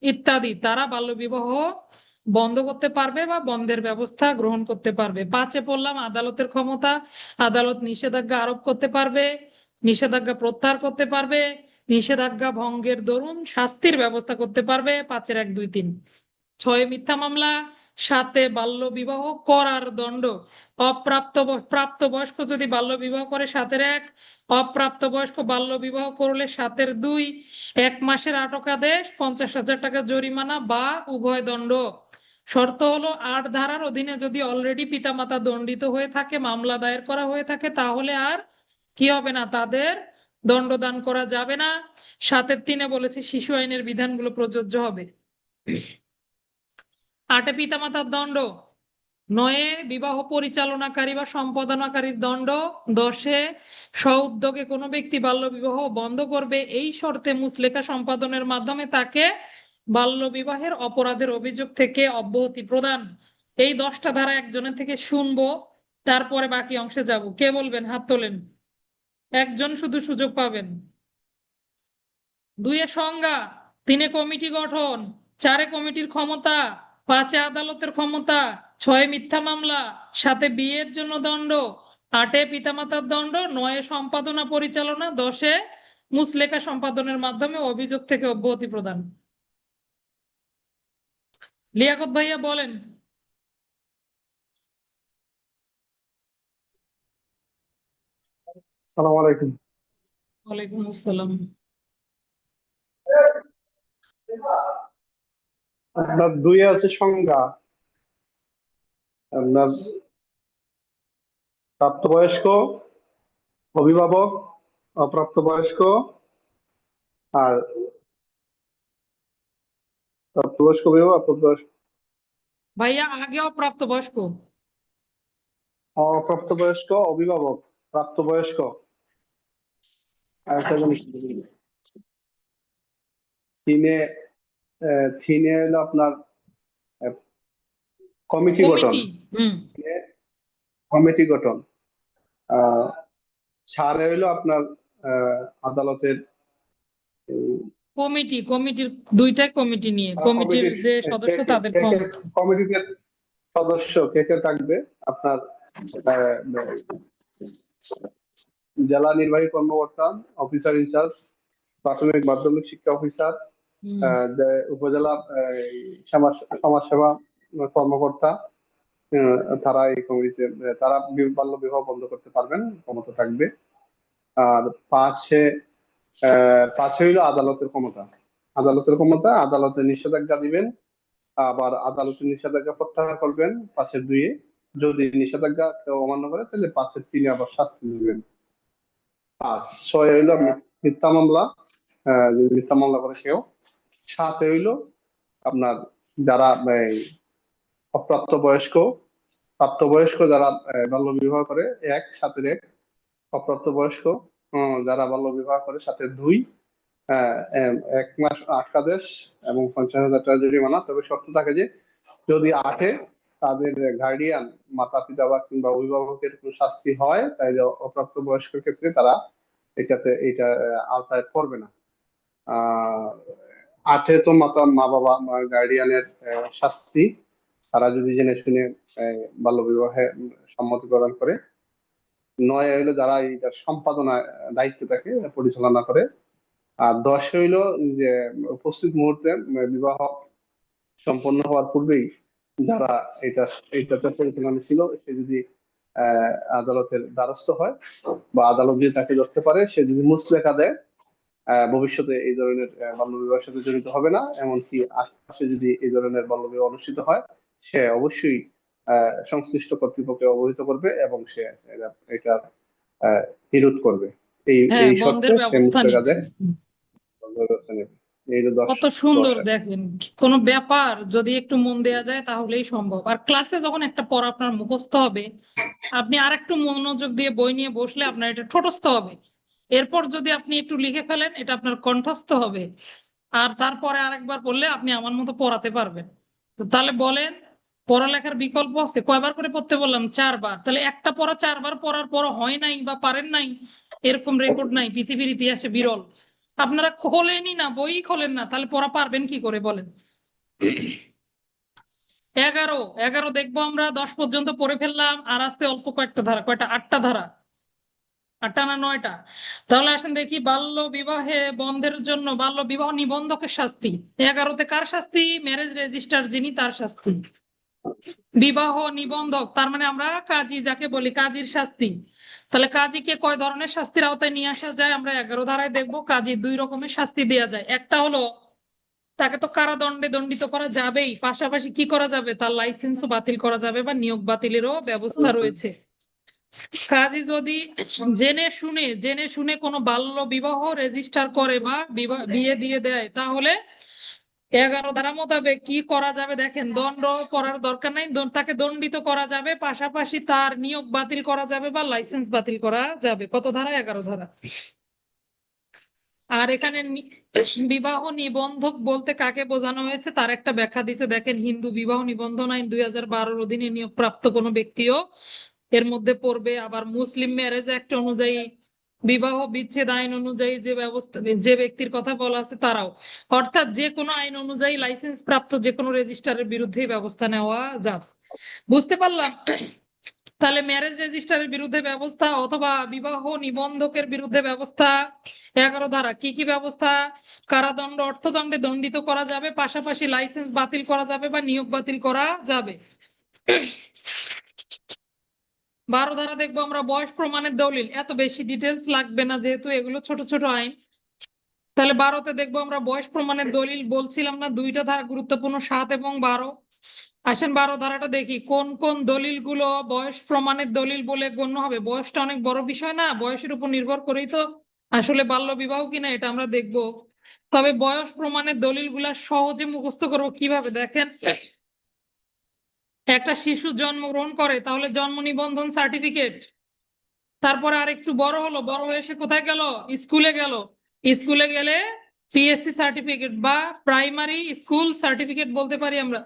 ইত্যাদি। তারা বাল্য বিবাহ বন্ধ করতে পারবে বা বন্ধের ব্যবস্থা গ্রহণ করতে পারবে। 5-এ পড়লাম আদালতের ক্ষমতা, আদালত নিষেধাজ্ঞা আরোপ করতে পারবে, নিষেধাজ্ঞা প্রত্যাহার করতে পারবে, নিষেধাজ্ঞা ভঙ্গের দরুন শাস্তির ব্যবস্থা করতে পারবে। 5-এর 1, 2, 3। 6-এ মিথ্যা মামলা, 7-এ বাল্য বিবাহ করার দণ্ড। প্রাপ্তবয়স্ক যদি বাল্য বিবাহ করে 7-এর 1, অপ্রাপ্তবয়স্ক বাল্য বিবাহ করলে 7-এর 2, 1 মাসের আটকাদেশ, 50,000 টাকা জরিমানা বা উভয় দণ্ড। শর্ত হলো 8 ধারার অধীনে যদি অলরেডি পিতামাতা দণ্ডিত হয়ে থাকে, মামলা দায়ের করা হয়ে থাকে, তাহলে আর কি হবে না, তাদের দণ্ডদান করা যাবে না। 7-এর 3-এ বলেছে শিশু আইনের বিধানগুলো প্রযোজ্য হবে। 8-এ পিতামাতার দণ্ড। 9-এ বিবাহ পরিচালনাকারী বা সম্পাদনাকারীর দণ্ড। 10-এ স্বউদ্যোগে কোনো ব্যক্তি বাল্য বিবাহ বন্ধ করবে এই শর্তে মুচলেখা সম্পাদনের মাধ্যমে তাকে বাল্য বিবাহের অপরাধের অভিযোগ থেকে অব্যাহতি প্রদান। এই 10টা ধারা একজনের থেকে শুনবো, তারপরে বাকি অংশে যাব। কে বলবেন? হাত তোলেন। একজন শুধু সুযোগ পাবেন। 2-এ সংজ্ঞা, 3-এ কমিটি গঠন, 4-এ কমিটির ক্ষমতা, 5-এ আদালতের ক্ষমতা, 6-এ মিথ্যা মামলা, 7-এ বিয়ের জন্য দণ্ড, 8-এ পিতামাতার দণ্ড, 9-এ সম্পাদনা পরিচালনা, 10-এ মুচলেখা সম্পাদনের মাধ্যমে অভিযোগ থেকে অব্যাহতি প্রদান। লিয়াকত ভাইয়া বলেন। সালাম আলাইকুম। ওয়ালাইকুম আসসালাম। আপনার 2-এ আছে সংজ্ঞা, আপনার প্রাপ্তবয়স্ক, অভিভাবক, অপ্রাপ্তবয়স্ক আর প্রাপ্তবয়স্ক অভিভাবক, অপ্রাপ্তবয়স্ক ভাইয়া আগে অপ্রাপ্তবয়স্ক। অপ্রাপ্তবয়স্ক অভিভাবক, প্রাপ্তবয়স্ক আর একটা জিনিস 3-এ 3-এ হলো আপনার কমিটি গঠন। কমিটি। হুম। কমিটি গঠন। আহ 4-এ হইলো আপনার আদালতের কমিটির 2টাই কমিটি নিয়ে, কমিটির কমিটির যে সদস্য তাদের ক্ষমতা। কমিটিতে সদস্য কে কে থাকবে, আপনার আহ, জেলা নির্বাহী কর্মকর্তা, অফিসার ইনচার্জ, প্রাথমিক মাধ্যমিক শিক্ষা অফিসার, হুম। উপজেলা সমাজসেবা কর্মকর্তা, তারা এই কমিটিতে তারা বাল্য বিবাহ বন্ধ করতে পারবেন, ক্ষমতা থাকবে। আর 5-এ 5-এ হইলো আদালতের ক্ষমতা। আদালতের ক্ষমতা, আদালতে নিষেধাজ্ঞা দিবেন, আবার আদালতের নিষেধাজ্ঞা প্রত্যাহার করবেন 5-এর 2-এ। যদি নিষেধাজ্ঞা কেউ অমান্য করে তাহলে 5-এর 3-এ আবার শাস্তি দিবেন। 6 হইলো মিথ্যা মামলা, যদি মিথ্যা মামলা করে কেউ। 7 হইলো আপনার যারা অপ্রাপ্ত বয়স্ক, প্রাপ্তবয়স্ক যারা বাল্য বিবাহ করে 1, 7-এর 1, অপ্রাপ্ত বয়স্ক যারা বাল্য বিবাহ করে 7-এর 2, 1 মাস আটকাদেশ এবং 50,000 টাকা জরিমানা। তবে শর্ত থাকে যে যদি 8-এ তাদের গার্ডিয়ান, মাতা পিতা বা কিংবা অভিভাবকের কোনো শাস্তি হয়, তাহলে অপ্রাপ্ত বয়স্কের ক্ষেত্রে তারা এটা আওতায় পড়বে না। 8-এ তো মা বাবা গার্ডিয়ানের শাস্তি, তারা যদি জেনে শুনে বাল্য বিবাহে সম্মতি প্রদান করে। 9 হইলো যারা এইটা সম্পাদনা দায়িত্ব থাকে পরিচালনা করে। আর 10 হইলো যে উপস্থিত মুহূর্তে বিবাহ সম্পন্ন হওয়ার পূর্বেই যারা এটা এইটাতে পরিচালনা ছিল, সে যদি আদালতের দ্বারস্থ হয় বা আদালত যদি তাকে ধরতে পারে, সে যদি মুচলেখা দেয় ভবিষ্যতে এই ধরনের বাল্যবিবাহের সাথে জড়িত হবে না। এমনকি আশপাশে যদি এই ধরনের বাল্যবিবাহ অনুষ্ঠিত হয়, সে অবশ্যই সংশ্লিষ্ট কর্তৃপক্ষকে অবহিত করবে এবং সে এটা আহ, বিরোধ করবে। এই হ্যাঁ, এই শর্তে বন্ধের সে ব্যবস্থা মুক্ত নিবে। কাজে ব্যবস্থা নেবে। এই হলো কত 10 সুন্দর আর কি। দেখেন, কোনো ব্যাপার যদি একটু মন দেয়া যায় তাহলেই সম্ভব। আর ক্লাসে যখন একটা পড়া আপনার মুখস্থ হবে, আপনি আর একটু মনোযোগ দিয়ে বই নিয়ে বসলে আপনার এটা ঠোঁটস্থ হবে। এরপর যদি আপনি একটু লিখে ফেলেন, এটা আপনার কণ্ঠস্থ হবে। আর তারপরে আরেকবার পড়লে আপনি আমার মতো পড়াতে পারবেন। তো তাহলে বলেন, পড়ালেখার বিকল্প আছে? কয়বার করে পড়তে বললাম? 4 বার। তাহলে একটা পড়া 4 বার পড়ার পর হয় নাই বা পারেন নাই, এরকম রেকর্ড নাই, পৃথিবীর ইতিহাসে বিরল। আপনারা খোলেনই না, বই খোলেন না, তাহলে পড়া পারবেন কি করে বলেন? 11 11 দেখবো আমরা, 10 পর্যন্ত পড়ে ফেললাম, আর আস্তে অল্প কয়েকটা ধারা, কয়টা, 8টা ধারা, 8টা না 9টা? তাহলে আসেন দেখি, বাল্য বিবাহে বন্ধের জন্য বাল্য বিবাহ নিবন্ধকের শাস্তি। 11তে কার শাস্তি? ম্যারেজ রেজিস্ট্রার যিনি, তার শাস্তি। বিবাহ নিবন্ধক তার মানে আমরা কাজী যাকে বলি, কাজীর শাস্তি। তাহলে কাজীকে কয় ধরনের শাস্তির আওতায় নিয়ে আসা যায় আমরা 11 ধারায় দেখবো। কাজী 2 রকমের শাস্তি দেওয়া যায়। একটা হলো, তাকে তো কারাদণ্ডে দণ্ডিত করা যাবেই, পাশাপাশি কি করা যাবে, তার লাইসেন্সও বাতিল করা যাবে বা নিয়োগ বাতিলেরও ব্যবস্থা রয়েছে। কাজী যদি জেনে শুনে কোনো বাল্য বিবাহ রেজিস্টার করে বা বিয়ে দিয়ে দেয়, তাহলে 11 ধারা মোতাবেক কি করা যাবে দেখেন, দণ্ড করার দরকার নাই, তাকে দণ্ডিত করা যাবে, পাশাপাশি তার নিয়োগ বাতিল করা যাবে বা লাইসেন্স বাতিল করা যাবে। কত ধারা? 11 ধারা। আর এখানে বিবাহ নিবন্ধক বলতে কাকে বোঝানো হয়েছে তার একটা ব্যাখ্যা দিছে দেখেন, হিন্দু বিবাহ নিবন্ধন আইন 2012 অধীনে নিয়োগপ্রাপ্ত কোনো ব্যক্তিও এর মধ্যে পড়বে। আবার মুসলিম ম্যারেজ অ্যাক্ট অনুযায়ী, বিবাহ বিচ্ছেদ আইন অনুযায়ী যে ব্যবস্থা, যে ব্যক্তির কথা বলা আছে তারাও। অর্থাৎ যে কোনো আইন অনুযায়ী লাইসেন্স প্রাপ্ত যে কোনো রেজিস্ট্রারের বিরুদ্ধে ব্যবস্থা নেওয়া যাবে। বুঝতে পারলাম? তাহলে ম্যারেজ রেজিস্ট্রারের বিরুদ্ধে ব্যবস্থা অথবা বিবাহ নিবন্ধকের বিরুদ্ধে ব্যবস্থা, 11 ধারা কি কি ব্যবস্থা? কারাদণ্ড, অর্থদণ্ডে দণ্ডিত করা যাবে, পাশাপাশি লাইসেন্স বাতিল করা যাবে বা নিয়োগ বাতিল করা যাবে। 12 ধারা দেখবো আমরা, বয়স প্রমাণের দলিল। এত বেশি ডিটেলস লাগবে না, যেহেতু এগুলো ছোট ছোট আইন। তাহলে 12তে দেখবো আমরা বয়স প্রমাণের দলিল। বলছিলাম না 2টা ধারা গুরুত্বপূর্ণ, 7 এবং 12। আসেন 12 ধারাটা দেখি, কোন কোন দলিলগুলো বয়স প্রমাণের দলিল বলে গণ্য হবে। বয়সটা অনেক বড় বিষয় না, বয়সের উপর নির্ভর করেই তো আসলে বাল্য বিবাহ কিনা এটা আমরা দেখবো। তবে বয়স প্রমাণের দলিলগুলা সহজে মুখস্থ করবো কিভাবে দেখেন। একটা শিশু জন্মগ্রহণ করে, তাহলে জন্ম নিবন্ধন সার্টিফিকেট। তারপরে আর একটু বড় হলো, বড় হয়ে সে কোথায় গেল? স্কুলে গেল। স্কুলে গেলে পিএসসি সার্টিফিকেট বা প্রাইমারি স্কুল সার্টিফিকেট বলতে পারি আমরা।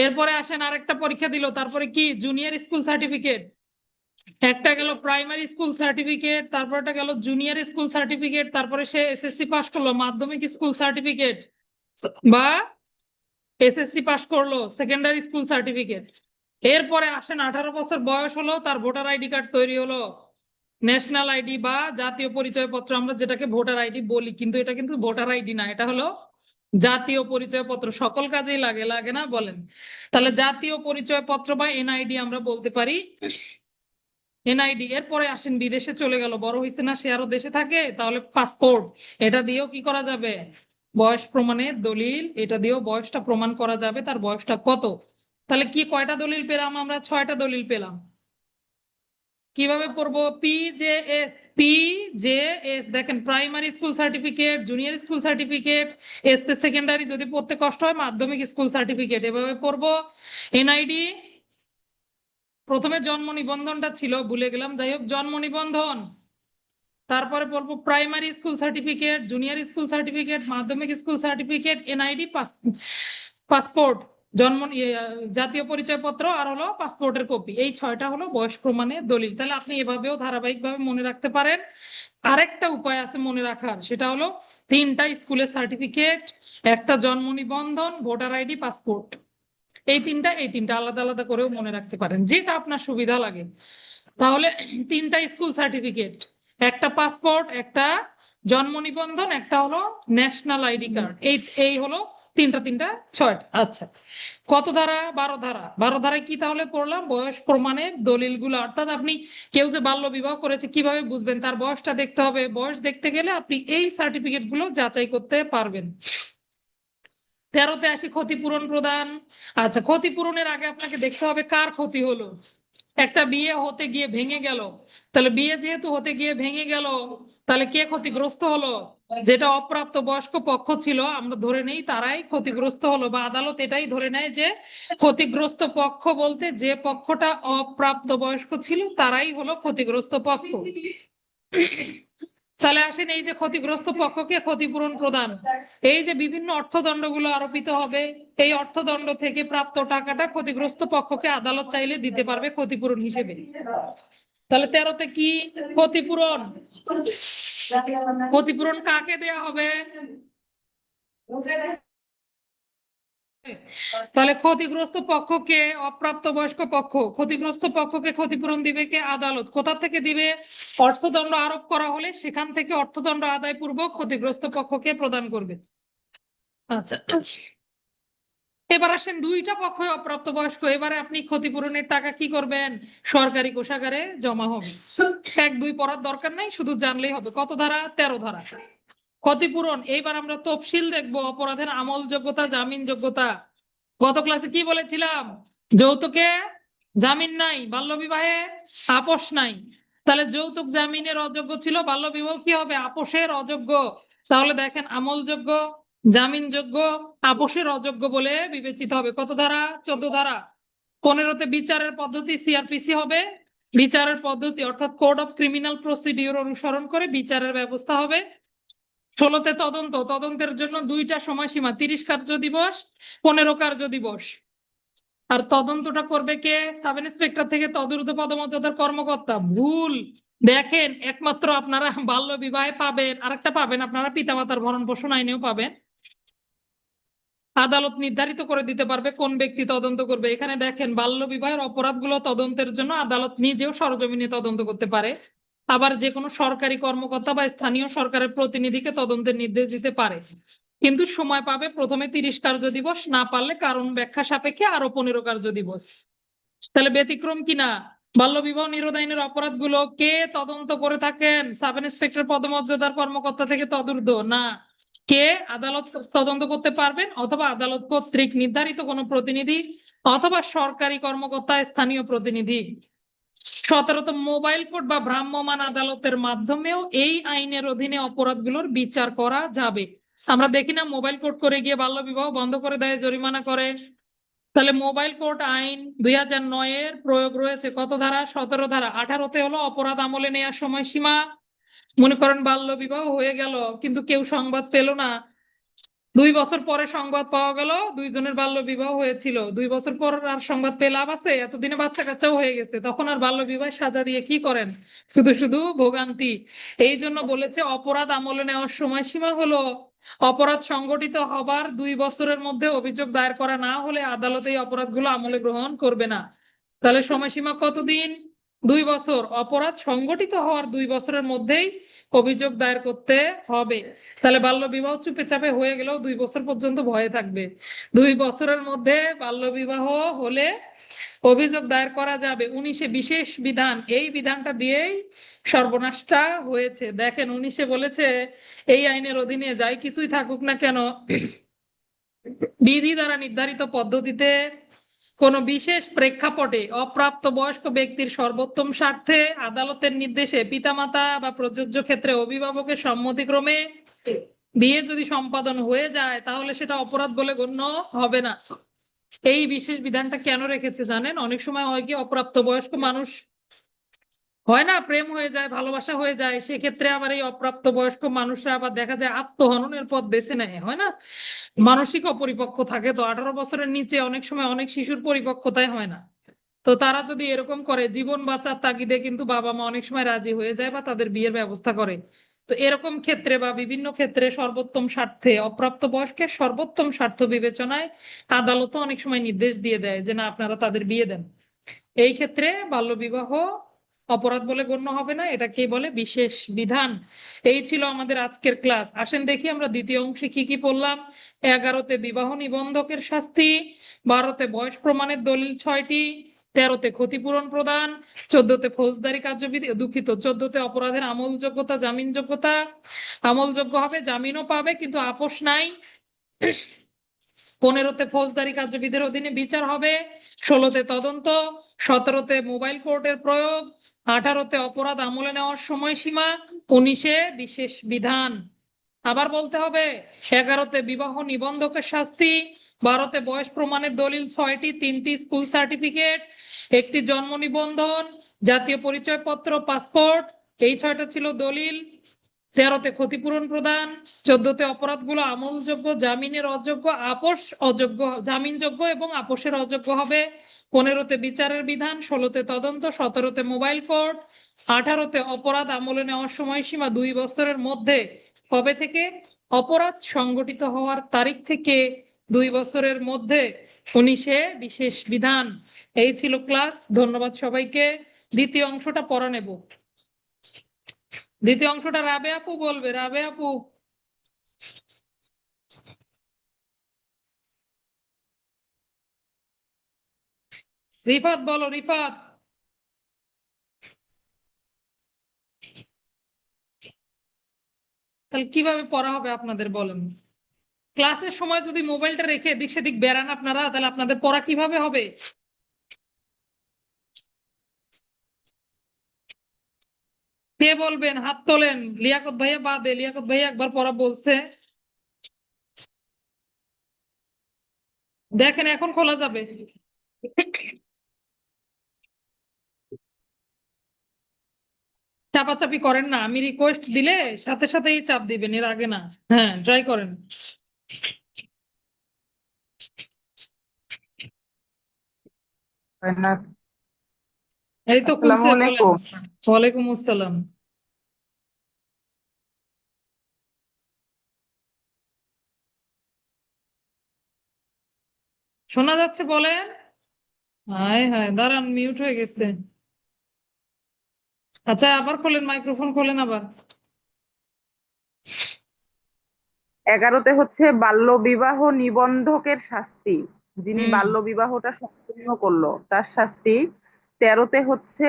এরপরে আসেন আরেকটা পরীক্ষা দিল, তারপরে কি? Junior school certificate. একটা গেল প্রাইমারি স্কুল সার্টিফিকেট, তারপরটা গেল জুনিয়র স্কুল সার্টিফিকেট, তারপরে সে এসএসসি পাস করলো, মাধ্যমিক স্কুল সার্টিফিকেট বা এসএসসি পাস করলো, সেকেন্ডারি স্কুল সার্টিফিকেট। এরপরে আসেন 18 বছর বয়স হলো, তার ভোটার আইডি কার্ড তৈরি হলো, ন্যাশনাল আইডি বা জাতীয় পরিচয় পত্র, আমরা যেটাকে ভোটার আইডি বলি, কিন্তু এটা কিন্তু ভোটার আইডি না, এটা হলো জাতীয় পরিচয় পত্র। সকল কাজেই লাগে, লাগে না বলেন? তাহলে জাতীয় পরিচয় পত্র বা এনআইডি আমরা বলতে পারি। এনআইডি। এরপরে আসেন বিদেশে চলে গেল, বড় হয়েছে না, সে আরো দেশে থাকে, তাহলে পাসপোর্ট। এটা দিয়েও কি করা যাবে? বয়স প্রমাণের দলিল, এটা দিয়েও বয়সটা প্রমাণ করা যাবে, তার বয়সটা কত। তাহলে কি কয়টা দলিল পেলাম আমরা? 6টা দলিল পেলাম। কিভাবে পড়বো? পি জে এস দেখেন, primary school certificate, junior school certificate, S তে সেকেন্ডারি, যদি পড়তে কষ্ট হয় মাধ্যমিক স্কুল সার্টিফিকেট, এভাবে পড়বো। এনআইডি, প্রথমে জন্ম নিবন্ধনটা ছিল ভুলে গেলাম, যাই হোক জন্ম নিবন্ধন। তারপরে পড়বো primary school certificate, junior school certificate, মাধ্যমিক স্কুল সার্টিফিকেট, এনআইডি, পাসপোর্ট, জন্ম জাতীয় পরিচয় পত্র, আর হলো পাসপোর্টের কপি। এই 6টা হলো বয়স প্রমাণের দলিল। তাহলে আপনি এভাবেও ধারাবাহিকভাবে মনে রাখতে পারেন। আরেকটা উপায় আছে মনে রাখার, সেটা হলো 3টা স্কুলের সার্টিফিকেট, একটা জন্ম নিবন্ধন, ভোটার আইডি, পাসপোর্ট। এই তিনটা আলাদা আলাদা করেও মনে রাখতে পারেন, যেটা আপনার সুবিধা লাগে। তাহলে 3টা স্কুল সার্টিফিকেট, একটা পাসপোর্ট, একটা জন্ম নিবন্ধন, একটা হলো ন্যাশনাল আইডি কার্ড। এই হলো তিনটা তিনটা ছয়টা। আচ্ছা, কত ধারা? 12 ধারা। 12 ধারায় কি তাহলে পড়লাম? বয়স প্রমাণের দলিলগুলো। অর্থাৎ আপনি কেউ যে বাল্য বিবাহ করেছে কিভাবে বুঝবেন? তার বয়সটা দেখতে হবে। বয়স দেখতে গেলে আপনি এই সার্টিফিকেট গুলো যাচাই করতে পারবেন। 13তে আসি ক্ষতিপূরণ প্রদান। আচ্ছা, ক্ষতিপূরণের আগে আপনাকে দেখতে হবে কার ক্ষতি হলো। একটা বিয়ে হতে গিয়ে ভেঙে গেল, তাহলে বিয়ে যেহেতু হতে গিয়ে ভেঙে গেল, তাহলে কে ক্ষতিগ্রস্ত হলো? যেটা অপ্রাপ্ত বয়স্ক পক্ষ ছিল আমরা ধরে নেই তারাই ক্ষতিগ্রস্ত হলো, বা আদালত এটাই ধরে নেয় যে ক্ষতিগ্রস্ত পক্ষ বলতে যে পক্ষটা অপ্রাপ্ত বয়স্ক ছিল তারাই হলো ক্ষতিগ্রস্ত পক্ষ। তাহলে আসেন, এই যে ক্ষতিগ্রস্ত পক্ষকে ক্ষতিপূরণ প্রদান, এই যে বিভিন্ন অর্থদণ্ডগুলো আরোপিত হবে, এই অর্থদণ্ড থেকে প্রাপ্ত টাকাটা ক্ষতিগ্রস্ত পক্ষকে আদালত চাইলে দিতে পারবে ক্ষতিপূরণ হিসেবে। তাহলে 13তে কি? ক্ষতিপূরণ। ক্ষতিপূরণ কাকে দেয়া হবে? তাহলে ক্ষতিগ্রস্ত পক্ষকে, অপ্রাপ্তবয়স্ক পক্ষ, ক্ষতিগ্রস্ত পক্ষকে ক্ষতিপূরণ দিবে কে? আদালত। কোথা থেকে দিবে? অর্থদণ্ড আরোপ করা হলে সেখান থেকে অর্থদণ্ড আদায় পূর্বক ক্ষতিগ্রস্ত পক্ষকে প্রদান করবে। আচ্ছা, এবার আসেন, দুইটা পক্ষ অপ্রাপ্তবয়স্ক, এবারে আপনি ক্ষতিপূরণের টাকা কি করবেন? সরকারি কোষাগারে জমা হবে। 1 2 পড়ার দরকার নাই, শুধু জানলেই হবে। কত ধারা? 13 ধারা। ক্ষতিপূরণ, এইবার আমরা তফসিল দেখবো। অপরাধের আমলযোগ্যতা, জামিনযোগ্যতা। গত ক্লাসে কি বলেছিলাম? যৌতুকে জামিন নাই, বাল্যবিবাহে আপোষ নাই। তাহলে যৌতুক জামিনের অযোগ্য ছিল, বাল্যবিবাহ কি হবে? আপোষের অযোগ্য। তাহলে দেখেন, আমলযোগ্য, জামিনযোগ্য, আপোষের অযোগ্য বলে বিবেচিত হবে। কত ধারা? 14 ধারা। 15তে বিচারের পদ্ধতি সিআরপিসি হবে। বিচারের পদ্ধতি অর্থাৎ কোড অফ ক্রিমিনাল প্রসিডিওর অনুসরণ করে বিচারের ব্যবস্থা হবে। 16তে তদন্ত, তদন্তের জন্য 2টা সময়সীমা, 30 কার্য দিবস, 15 কার্য দিবস। আর তদন্তটা করবে কে? সাব ইন্সপেক্টর থেকে তদূর্ধ্ব পদমর্যাদার কর্মকর্তা। ভুল। দেখেন, একমাত্র আপনারা বাল্য বিবাহে পাবেন, আরেকটা পাবেন আপনারা পিতামাতার ভরণ পোষণ আইনেও পাবেন। আদালত নির্ধারিত করে দিতে পারবে কোন ব্যক্তি তদন্ত করবে। এখানে দেখেন, বাল্য বিবাহের অপরাধগুলো তদন্তের জন্য আদালত নিজেও সরজমিনে তদন্ত করতে পারে, আবার যে কোনো সরকারি কর্মকর্তা বা স্থানীয় সরকারের প্রতিনিধিকে তদন্তের নির্দেশ দিতে পারে। কিন্তু সময় পাবে প্রথমে 30 কার্য দিবস, না পারলে কারণ ব্যাখ্যা সাপেক্ষে আরো 15 কার্য দিবস। তাহলে ব্যতিক্রম কিনা? বাল্য বিবাহ নিরোধ আইনের অপরাধগুলো কে তদন্ত করে থাকেন? সাব ইন্সপেক্টর পদমর্যাদার কর্মকর্তা থেকে তদূর্ধ্ব না। কে? আদালত তদন্ত করতে পারবেন, অথবা আদালত কর্তৃক নির্ধারিত কোনো প্রতিনিধি, অথবা সরকারি কর্মকর্তা, স্থানীয় প্রতিনিধি। 17তে মোবাইল কোর্ট বা ভ্রাম্যমাণ আদালতের মাধ্যমেও এই আইনের অধীনে অপরাধগুলোর বিচার করা যাবে। আমরা দেখি না, মোবাইল কোর্ট করে গিয়ে বাল্য বিবাহ বন্ধ করে দেয়, জরিমানা করে। তাহলে মোবাইল কোর্ট আইন 2009 এর প্রয়োগ রয়েছে। কত ধারা? 17 ধারা। 18তে হলো অপরাধ আমলে নেওয়ার সময়সীমা। মনে করেন বাল্য বিবাহ হয়ে গেল, কিন্তু কেউ সংবাদ পেল না। 2 বছর পরে সংবাদ পাওয়া গেল দুইজনের বাল্য বিবাহ হয়েছিল। 2 বছর পর আর সংবাদ পেয়ে লাভ আছে? এতদিনে বাচ্চা কাচ্চাও হয়ে গেছে, তখন আর বাল্য বিবাহ সাজা দিয়ে কি করেন? শুধু শুধু ভোগান্তি। এই জন্য বলেছে অপরাধ আমলে নেওয়ার সময়সীমা হলো অপরাধ সংগঠিত হবার 2 বছরের মধ্যে অভিযোগ দায়ের করা না হলে আদালত এই অপরাধগুলো আমলে গ্রহণ করবে না। তাহলে সময়সীমা কতদিন? 2 বছর। অপরাধ সংগঠিত হওয়ার 2 বছরের মধ্যেই অভিযোগ দায়ের করতে হবে। তাহলে বাল্য বিবাহ চুপে চাপে হয়ে গেলেও 2 বছর পর্যন্ত ভয়ে থাকবে। 2 বছরের মধ্যে বাল্য বিবাহ হলে অভিযোগ দায়ের করা যাবে। 19-এ বিশেষ বিধান, এই বিধানটা দিয়েই সর্বনাশটা হয়েছে। দেখেন, 19-এ বলেছে এই আইনের অধীনে যাই কিছুই থাকুক না কেন, বিধি দ্বারা নির্ধারিত পদ্ধতিতে কোন বিশেষ প্রেক্ষাপটে অপ্রাপ্ত বয়স্ক ব্যক্তির সর্বোত্তম স্বার্থে আদালতের নির্দেশে পিতামাতা বা প্রযোজ্য ক্ষেত্রে অভিভাবকের সম্মতিক্রমে বিয়ে যদি সম্পাদন হয়ে যায় তাহলে সেটা অপরাধ বলে গণ্য হবে না। এই বিশেষ বিধানটা কেন রেখেছে জানেন? অনেক সময় হয় কি, অপ্রাপ্ত বয়স্ক মানুষ হয় না, প্রেম হয়ে যায়, ভালোবাসা হয়ে যায়, সেক্ষেত্রে আবার এই অপ্রাপ্ত বয়স্ক মানুষরা আবার দেখা যায় আত্মহননের পথ বেছে নেয়, হয় না? মানসিক অপরিপক্ক থাকে, তো 18 বছরের নিচে অনেক সময় অনেক শিশুর পরিপক্কতাই হয় না। তো তারা যদি এরকম করে, জীবন বাঁচার তাগিদে কিন্তু বাবা মা অনেক সময় রাজি হয়ে যায় বা তাদের বিয়ের ব্যবস্থা করে। তো এরকম ক্ষেত্রে বা বিভিন্ন ক্ষেত্রে সর্বোত্তম স্বার্থে অপ্রাপ্ত বয়স্কের সর্বোত্তম স্বার্থ বিবেচনায় আদালতও অনেক সময় নির্দেশ দিয়ে দেয় যে না, আপনারা তাদের বিয়ে দেন। এই ক্ষেত্রে বাল্যবিবাহ অপরাধ বলে গণ্য হবে না, এটাকে বলে বিশেষ বিধান। এই ছিল আমাদের আজকের ক্লাস। আসেন দেখি আমরা দ্বিতীয় অংশে কি কি পড়লাম। 11তে বিবাহ নিবন্ধকের শাস্তি, 12তে বয়স প্রমাণের দলিল 6টি, 13তে ক্ষতিপূরণ প্রদান, 14তে ফৌজদারি কার্যবিধি, দুঃখিত, 14তে অপরাধের আমলযোগ্যতা জামিনযোগ্যতা, আমলযোগ্য হবে, জামিনও পাবে কিন্তু আপোষ নাই, 15তে ফৌজদারি কার্যবিধির অধীনে বিচার হবে, 16তে তদন্ত, 17তে মোবাইল কোর্টের প্রয়োগ, 18তে অপরাধ আমলে নেওয়ার সময়সীমা, 19এ বিশেষ বিধান। আবার বলতে হবে, 11তে বিবাহ নিবন্ধকের শাস্তি, 12তে বয়স প্রমাণের দলিল 6টি, 3টি স্কুল সার্টিফিকেট, 1টি জন্ম নিবন্ধন, জাতীয় পরিচয়পত্র, পাসপোর্ট, এই 6টা ছিল দলিল, 13তে ক্ষতিপূরণ প্রদান, 14তে অপরাধগুলো আমলযোগ্য, জামিনের অযোগ্য, আপোষ অযোগ্য, জামিনযোগ্য এবং আপোষের অযোগ্য হবে, 15তে বিচারের বিধান, 16তে তদন্ত, 17তে মোবাইল কোর্ট, 18তে অপরাধ আমলে নেওয়ার সময়সীমা 2 বছরের মধ্যে, কবে থেকে? অপরাধ সংগঠিত হওয়ার তারিখ থেকে 2 বছরের মধ্যে, 19এ বিশেষ বিধান। এই ছিল ক্লাস। ধন্যবাদ সবাইকে। দ্বিতীয় অংশটা পড়া নেব। দ্বিতীয় অংশটা রাবে আপু বলবে। রাবে আপু, রিফাত বলো। রিফাত, তাহলে কিভাবে পড়া হবে আপনাদের বলেন? ক্লাসের সময় যদি মোবাইলটা রেখে এদিক সেদিক বেড়ান আপনারা, তাহলে আপনাদের পড়া কিভাবে হবে? কে বলবেন? হাত তোলেন। লিয়াকত ভাইয়া বাদে, লিয়াকত ভাইয়া একবার পড়া বলছে। দেখেন এখন খোলা যাবে। চাপাচাপি করেন না, আমি রিকোয়েস্ট দিলে সাথে সাথেই চাপ দিবেন, এর আগে না। হ্যাঁ, ট্রাই করেন। এই তো আসসালামু খুলছে, বলেন। আলাইকুম। ওয়ালাইকুম আসসালাম। শোনা যাচ্ছে, বলেন। হায় হায়, দাঁড়ান, মিউট হয়ে গেছে। আচ্ছা, আবার খোলেন, মাইক্রোফোন খোলেন আবার। 11তে হচ্ছে বাল্য বিবাহ নিবন্ধকের শাস্তি, যিনি হুম। বাল্য বিবাহটা সম্পূর্ণ করলো তার শাস্তি। 13তে হচ্ছে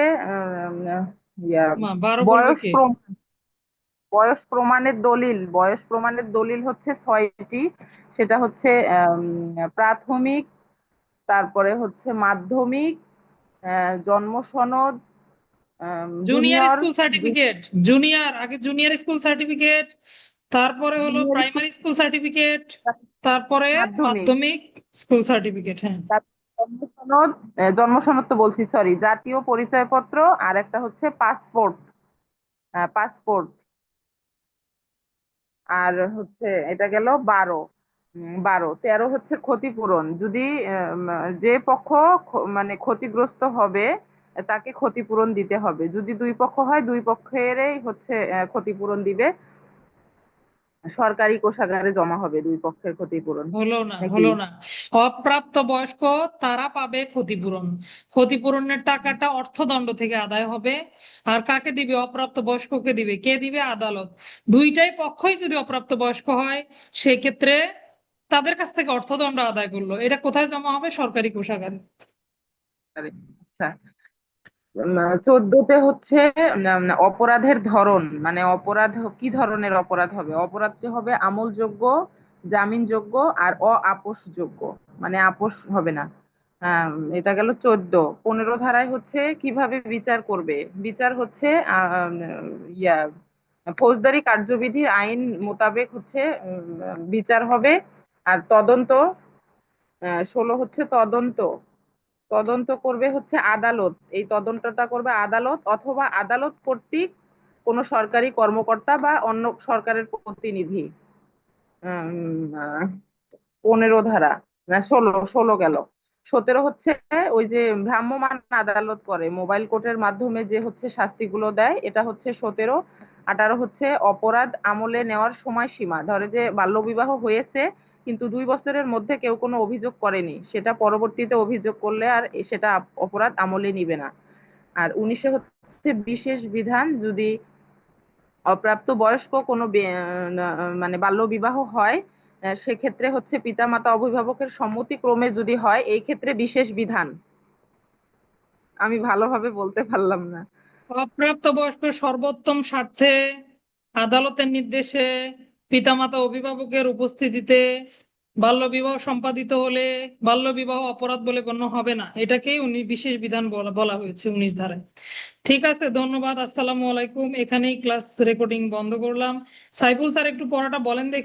ইয়া, 12 বলবে বয়স কে? প্রমাণ, বয়স প্রমাণের দলিল। বয়স প্রমাণের দলিল হচ্ছে 6টি। সেটা হচ্ছে প্রাথমিক, তারপরে হচ্ছে মাধ্যমিক, জন্ম সনদ, junior junior, school certificate. Junior, আগে জুনিয়র স্কুল সার্টিফিকেট, তারপরে হলো জুনিয়র প্রাইমারি স্কুল সার্টিফিকেট, তারপরে মাধ্যমিক, মাধ্যমিক স্কুল সার্টিফিকেট। হ্যাঁ। জন্ম সনদ, জন্ম সনদ তো বলছি, সরি, জাতীয় পরিচয়পত্র, আর একটা হচ্ছে পাসপোর্ট, পাসপোর্ট। আর হচ্ছে এটা গেল 12। 12। 13 হচ্ছে ক্ষতিপূরণ। যদি যে পক্ষ মানে ক্ষতিগ্রস্ত হবে তাকে ক্ষতিপূরণ দিতে হবে। যদি দুই পক্ষ হয়, দুই পক্ষেরই হচ্ছে ক্ষতিপূরণ দিবে, সরকারি কোষাগারে জমা হবে দুই পক্ষের ক্ষতিপূরণ। হলো না, নাকি? হলো না। অপ্রাপ্ত বয়স্ক তারা পাবে ক্ষতিপূরণ। ক্ষতিপূরণের টাকাটা অর্থদণ্ড থেকে আদায় হবে। আর কাকে দিবে? অপ্রাপ্ত বয়স্ককে দিবে। কে দিবে? আদালত। দুইটাই পক্ষই যদি অপ্রাপ্ত বয়স্ক হয়, সেক্ষেত্রে তাদের কাছ থেকে অর্থদণ্ড আদায় করলো, এটা কোথায় জমা হবে? সরকারি কোষাগারে। আচ্ছা। 14তে হচ্ছে অপরাধের ধরন, মানে অপরাধ কি ধরনের অপরাধ হবে। অপরাধটি হবে আমলযোগ্য, জামিনযোগ্য আর অআপসযোগ্য, মানে আপোষ হবে না। এটা গেল 14। 15 ধারায় হচ্ছে কিভাবে বিচার করবে। বিচার হচ্ছে ইয়া ফৌজদারি কার্যবিধি আইন মোতাবেক হচ্ছে বিচার হবে। আর তদন্ত, 16 হচ্ছে তদন্ত। তদন্ত করবে হচ্ছে আদালত। এই তদন্তটা করবে আদালত অথবা আদালত কর্তৃক কোনো সরকারি কর্মকর্তা বা অন্য সরকারের প্রতিনিধি। 15 ধারা, না 16, 16 গেল। 17 হচ্ছে ওই যে ভ্রাম্যমাণ আদালত করে মোবাইল কোর্টের মাধ্যমে যে হচ্ছে শাস্তিগুলো দেয়, এটা হচ্ছে 17। 18 হচ্ছে অপরাধ আমলে নেওয়ার সময়সীমা। ধরে যে বাল্যবিবাহ হয়েছে কিন্তু 2 বছরের মধ্যে কেউ কোনো অভিযোগ করেনি, সেটা পরবর্তীতে অভিযোগ করলে আর সেটা অপরাধ আমলে নিবে না। আর 19 হচ্ছে হচ্ছে বিশেষ বিধান যদি অপ্রাপ্ত বয়স্ক কোনো মানে বাল্য বিবাহ হয়, সেক্ষেত্রে হচ্ছে পিতামাতা অভিভাবকের সম্মতিক্রমে যদি হয়, এই ক্ষেত্রে বিশেষ বিধান। আমি ভালোভাবে বলতে পারলাম না। অপ্রাপ্তবয়স্ক সর্বোত্তম স্বার্থে আদালতের নির্দেশে পিতামাতা অভিভাবকের উপস্থিতিতে বাল্যবিবাহ সম্পাদিত হলে বাল্যবিবাহ অপরাধ বলে গণ্য হবে না, এটাকেই উনি বিশেষ বিধান বলা হয়েছে 19 ধারায়। ঠিক আছে, ধন্যবাদ। আসসালামু আলাইকুম। এখানেই ক্লাস রেকর্ডিং বন্ধ করলাম। সাইফুল স্যার একটু পড়াটা বলেন দেখি।